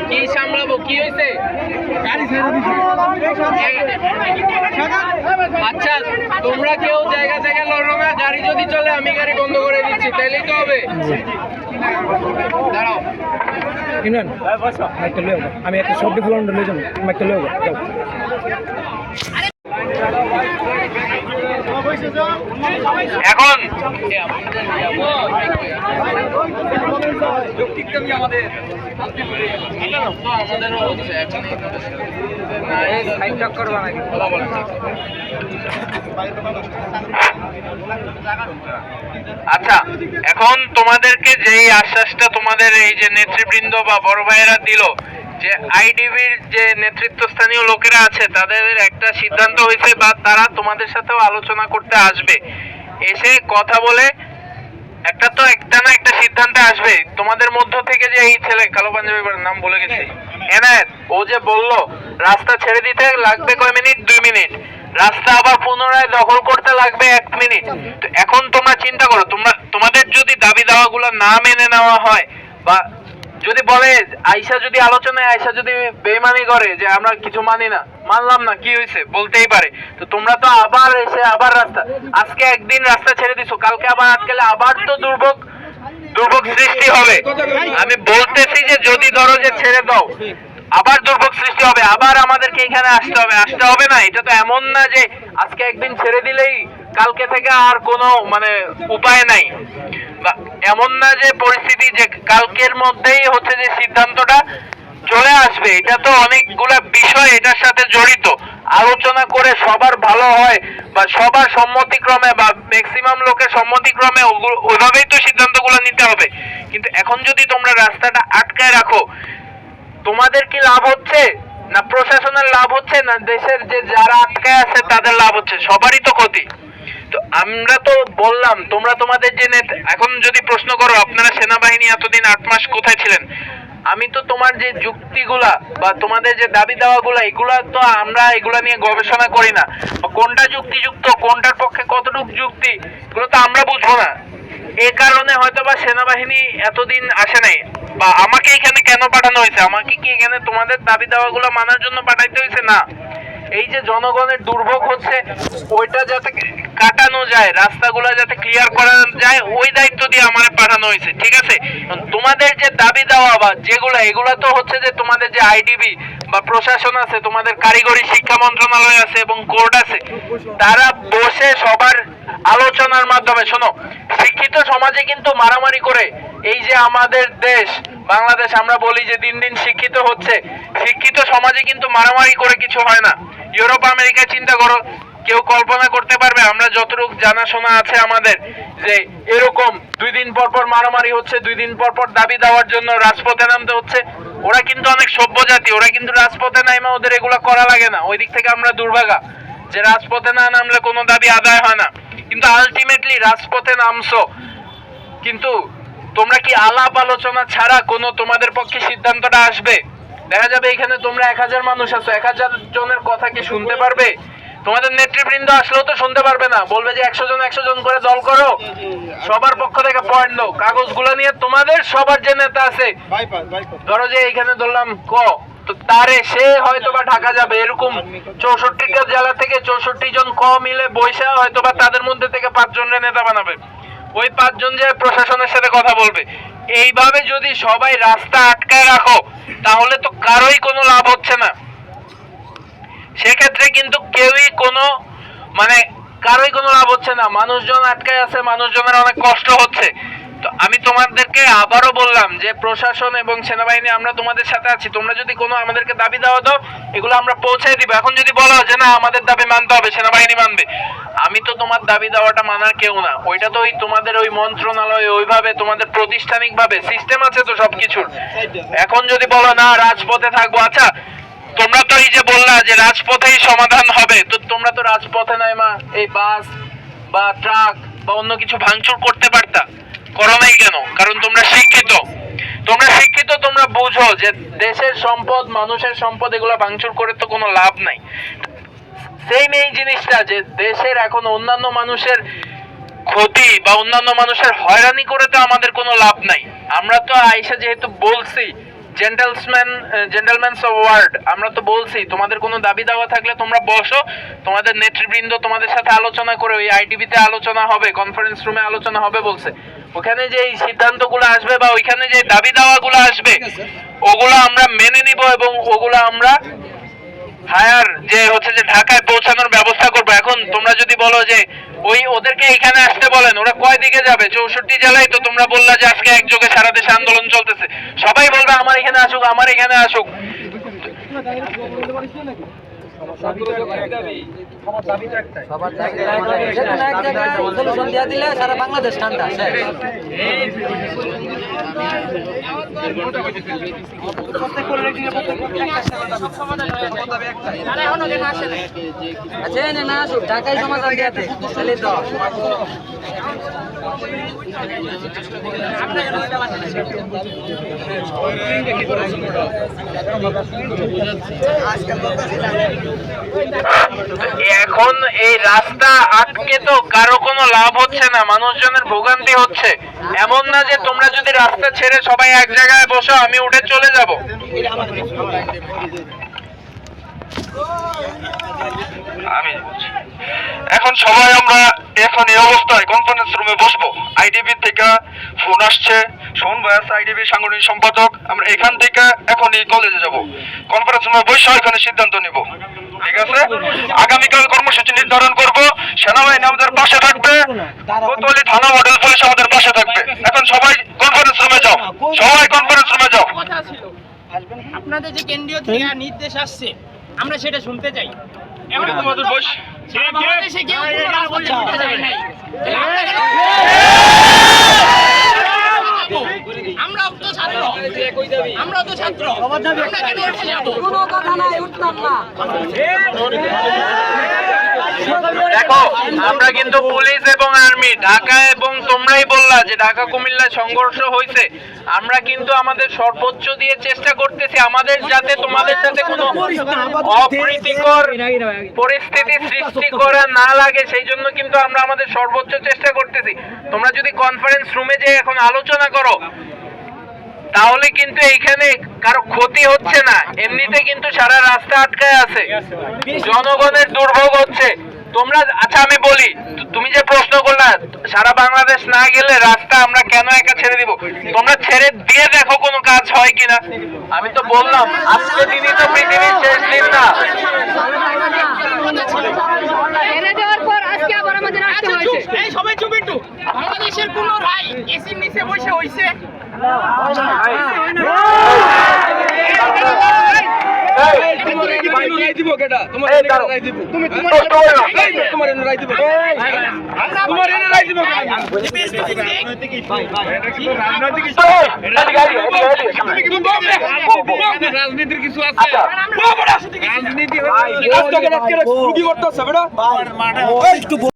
কি সামলাবো? কি হয়েছে? আচ্ছা, তোমরা কেউ জায়গা জায়গা লড়ো না। গাড়ি যদি চলে আমি গাড়ি বন্ধ করে দিচ্ছি, তাইলেই তো হবে। দাঁড়াও ইমরান, আমি একটা শব্দ ফুল লয়ে যাবো, একটা লয়ে যাও। এখন আচ্ছা, এখন তোমাদেরকে যেই আশ্বাসটা তোমাদের এই যে নেতৃবৃন্দ বা বড় ভাইয়েরা দিল, যে আইডিবির যে নেতৃত্বস্থানীয় লোকেরা আছে তাদের একটা সিদ্ধান্ত হয়েছে বা তারা তোমাদের সাথেও আলোচনা করতে আসবে, এসে কথা বলে একটা তো একটা না একটা সিদ্ধান্তে আসবে তোমাদের মধ্য থেকে। যে এই ছেলে কালো পাঞ্জাবি পরা, নাম ভুলে গেছি, এনায়েত, ও যে বললো রাস্তা ছেড়ে দিতে লাগবে কয় মিনিট, 2 মিনিট, রাস্তা আবার পুনরায় দখল করতে লাগবে 1 মিনিট। তো এখন তোমরা চিন্তা করো, তোমাদের যদি দাবি দাওয়াগুলো না মেনে নেওয়া হয়, বা যদি বলে আয়শা, যদি আলোচনায় আয়শা যদি বেইমানি করে যে আমরা কিছু মানি না, মানলাম না, কি হয়েছে বলতেই পারে। তো তোমরা তো আবার এসে আবার রাস্তা, আজকে একদিন রাস্তা ছেড়ে দিছো, কালকে আবার আটকালে আবার তো দুর্ভোগ সৃষ্টি হবে। আমি বলতেছি যে যদি ধরো যে ছেড়ে দাও, আবার দুর্ভোগ সৃষ্টি হবে, আবার আমাদেরকে এখানে আসতে হবে না। এটা তো এমন না যে আজকে একদিন ছেড়ে দিলেই কালকে থেকে আর কোনো মানে উপায় নাই, বা এমন না যে পরিস্থিতি যে কালকের মধ্যেই হচ্ছে যে সিদ্ধান্তটা চলে আসবে। এটা তো অনেকগুলা বিষয় এটার সাথে জড়িত, আলোচনা করে সবার ভালো হয় বা সবার সম্মতিক্রমে বা ম্যাক্সিমাম লোকের সম্মতিক্রমে ওইভাবেই তো সিদ্ধান্তগুলো নিতে হবে। কিন্তু এখন যদি তোমরা রাস্তাটা আটকায় রাখো, তোমাদের কি লাভ হচ্ছে? না প্রশাসনের লাভ হচ্ছে, না দেশের যে যারা আটকায় আছে তাদের লাভ হচ্ছে? সবারই তো ক্ষতি। তো আমরা তো বললাম, তোমরা তোমাদের যে এখন যদি প্রশ্ন করো আপনারা সেনাবাহিনী এতদিন 8 মাস কোথায় ছিলেন, আমি তো তোমার যে যুক্তিগুলা বা তোমাদের যে দাবি দাওয়াগুলা, এগুলা তো আমরা এগুলা নিয়ে গবেষণা করি না। কোনটা যুক্তিযুক্ত, কোনটার পক্ষে কতটুকু যুক্তি, এগুলো তো আমরা বুঝবো না। এই কারণে হয়তো বা সেনাবাহিনী এতদিন আসে নাই, বা আমাকে এখানে কেন পাঠানো হয়েছে, আমাকে কি এখানে তোমাদের দাবি দাওয়াগুলো মানার জন্য পাঠাইতে হয়েছে? না, এই যে জনগণের দুর্ভোগ হচ্ছে ওইটা যাতে কাটানো যায়, রাস্তাগুলো যাতে ক্লিয়ার করা যায়, ওই দায়িত্ব দিয়ে আমার পাঠানো হয়েছে, ঠিক আছে? তোমাদের যে দাবি দেওয়া বা যেগুলো, এগুলো তো হচ্ছে যে তোমাদের যে আইডিবি বা প্রশাসন আছে, তোমাদের কারিগরি শিক্ষা মন্ত্রণালয় আছে এবং কোর্ট আছে, তারা বসে সবার আলোচনার মাধ্যমে, শোনো, শিক্ষিত সমাজে কিন্তু মারামারি করে এই যে আমাদের দেশ বাংলাদেশ, আমরা বলি যে দিন দিন শিক্ষিত হচ্ছে, শিক্ষিত সমাজে কিন্তু মারামারি করে কিছু হয় না। ইউরোপ আমেরিকা চিন্তা করো, কেউ কল্পনা করতে পারবে? আমরা যতটুকু জানাশোনা আছে আমাদের, যে এরকম 2 দিন পর পর মারামারি হচ্ছে, 2 দিন পর পর দাবি দেওয়ার জন্য রাজপথে নামতে হচ্ছে। ওরা কিন্তু অনেক সভ্য জাতি, ওরা কিন্তু রাজপথে নামে ওদের এগুলো করা লাগে না। ওই দিক থেকে আমরা দুর্ভাগা যে রাজপথে না নামলে কোনো দাবি আদায় হয় না। কিন্তু আলটিমেটলি রাজপথে নামছো, কিন্তু তোমরা কি আলাপ আলোচনা ছাড়া কোনো তোমাদের পক্ষে সিদ্ধান্তটা আসবে? দেখা যাবে এখানে তোমরা 1000 মানুষ আছো, 1000 জনের কথা কি শুনতে পারবে? তোমাদের নেতৃবৃন্দ আসলেও তো শুনতে পারবে না, বলবে যে 100 জন করে দল করো, সবার পক্ষ থেকে পয়েন্ট দাও, কাগজগুলো নিয়ে তোমাদের সবার যে নেতা আছে, ধরো যে এখানে ধরলাম তো তারে সে হয়তো বা ঢাকা যাবে, এরকম 64টা জেলা থেকে 64 জন মিলে বৈশা হয়তো বা তাদের মধ্যে থেকে 5 জনের নেতা বানাবে, ওই 5 জন যে প্রশাসনের সাথে কথা বলবে। এইভাবে যদি সবাই রাস্তা আটকায় রাখো, তাহলে তো কারোই কোনো লাভ হচ্ছে না। সেক্ষেত্রে কিন্তু কারোই কোনো লাভ হচ্ছে না, মানুষজন আটকায় আছে, মানুষজনের অনেক কষ্ট হচ্ছে। তো আমি তোমাদেরকে আবারও বললাম যে প্রশাসন এবং সেনাবাহিনী আমরা তোমাদের সাথে আছি। তোমরা যদি কোনো আমাদেরকে দাবি দাও এগুলো আমরা পৌঁছাই দিব। এখন যদি বলো যে না আমাদের দাবি মানতে হবে, সেনাবাহিনী মানবে, আমি তো তোমার দাবি দেওয়াটা মানার কেউ না। ওইটা তো ওই তোমাদের ওই মন্ত্রণালয়, ওইভাবে তোমাদের প্রাতিষ্ঠানিক ভাবে সিস্টেম আছে তো সবকিছুর। এখন যদি বলো না রাজপথে থাকবো, আচ্ছা তোমরা তো এই যে বললা যে রাজপথেই সমাধান হবে, তো তোমরা তো রাজপথে নাই মা এই বাস বা ট্রাক বা অন্য কিছু ভাঙচুর করতে পারতা, করো নাই কেন? কারণ তোমরা শিক্ষিত, তোমরা বুঝো যে দেশের সম্পদ, মানুষের সম্পদ, এগুলো ভাঙচুর করে তো কোনো লাভ নাই। সেম এই জিনিসটা যে দেশের এখন অন্যান্য মানুষের ক্ষতি বা অন্যান্য মানুষের হয়রানি করে তো আমাদের কোনো লাভ নাই। আমরা তো আয়েশা যেহেতু বলছি জেন্টলম্যানস অফ ওয়ার্ড, আমরা তো বলছি তোমাদের কোনো দাবি দাওয়া থাকলে তোমরা বসো, তোমাদের নেতৃবৃন্দ তোমাদের সাথে আলোচনা করে, ওই আইটিভিতে আলোচনা হবে, কনফারেন্স রুমে আলোচনা হবে বলছে। ওখানে যে এই সিদ্ধান্তগুলো আসবে বা ওইখানে যে দাবি দাওয়াগুলো আসবে, ওগুলো আমরা মেনে নিব এবং ওগুলো আমরা হায়ার যে হচ্ছে যে ঢাকায় পৌঁছানোর ব্যবস্থা করবো। এখন তোমরা যদি বলো যে ওদেরকে এখানে আসতে বলেন, ওরা কয় দিকে যাবে? 64 জেলায় তো তোমরা বললা যে আজকে একযোগে সারা দেশে আন্দোলন চলতেছে, সবাই বলবে আমার এখানে আসুক, আমার এখানে আসুক। সারা বাংলাদেশ ঠান্ডা। আচ্ছা না আসুক, ঢাকায় সমাধান দেওয়াতে এখন এই রাস্তা আটকে তো কারো কোনো লাভ হচ্ছে না, মানুষজনের ভোগান্তি হচ্ছে। এমন না যে তোমরা যদি রাস্তা ছেড়ে সবাই এক জায়গায় বসো আমি উঠে চলে যাব। এখন সবাই আমরা এখন এই অবস্থায় কনফারেন্স রুমে বসবো। আইডিবি থেকে ফোন আসছে, শোন ভাইয়াস আইডিবি সাংগঠনিক সম্পাদক, আমরা এখান থেকে এখনই কলেজে যাব। কনফারেন্স রুমে বসে এখানে সিদ্ধান্ত নিব, ঠিক আছে? আগামীকাল কর্মসূচি নির্ধারণ করব। সেনাবাহিনী আমাদের পাশে থাকবে, কোতোয়ালি থানা মডেল পুলিশ আমাদের পাশে থাকবে। এখন সবাই কনফারেন্স রুমে যাও, সবাই কনফারেন্স রুমে যাও। আপনাদের যে কেন্দ্রীয় থেকে নির্দেশ আসছে আমরা সেটা শুনতে চাই। এখন তোমাদের বস বাংলাদেশে কেউ কোনো রাজপথে উঠে যায় নাই। আমরাও তো ছাত্র, আমরাও তো ছাত্র, আমরা কেন উঠে যাবো? কোনো কথা নাই, উঠতাম না। দেখো আমরা কিন্তু পুলিশ এবং আর্মি, ঢাকা এবং তোমরাই বললা যে ঢাকা কুমিল্লা সংঘর্ষ হয়েছে, আমরা কিন্তু আমাদের সর্বোচ্চ দিয়ে চেষ্টা করতেছি আমাদের যাতে তোমাদের সাথে কোনো অপ্রীতিকর পরিস্থিতি সৃষ্টি করা না লাগে, সেই জন্য কিন্তু আমরা আমাদের সর্বোচ্চ চেষ্টা করতেছি। তোমরা যদি কনফারেন্স রুমে যে এখন আলোচনা করো তাহলে কিন্তু এইখানে কারো ক্ষতি হচ্ছে না, এমনিতে কিন্তু সারা রাস্তা আটকায় আছে, জনগণের দুর্ভোগ হচ্ছে। তোমরা আচ্ছা আমি বলি, তুমি যে প্রশ্ন করলা সারা বাংলাদেশ না গেলে রাস্তা আমরা কেন একা ছেড়ে দিব, তোমরা ছেড়ে দিয়ে দেখো কোনো কাজ হয় কিনা। আমি তো বললাম আজকে দিনই তো পৃথিবীর শেষ দিন না। ছেড়ে দেওয়ার পর আজকে আবার আমাদের আসতে হয়েছে। এই সবাই চুপ একটু। বাংলাদেশের কোন রায় এসির নিচে বসে হইছে? রাজনীতির কিছু আছে।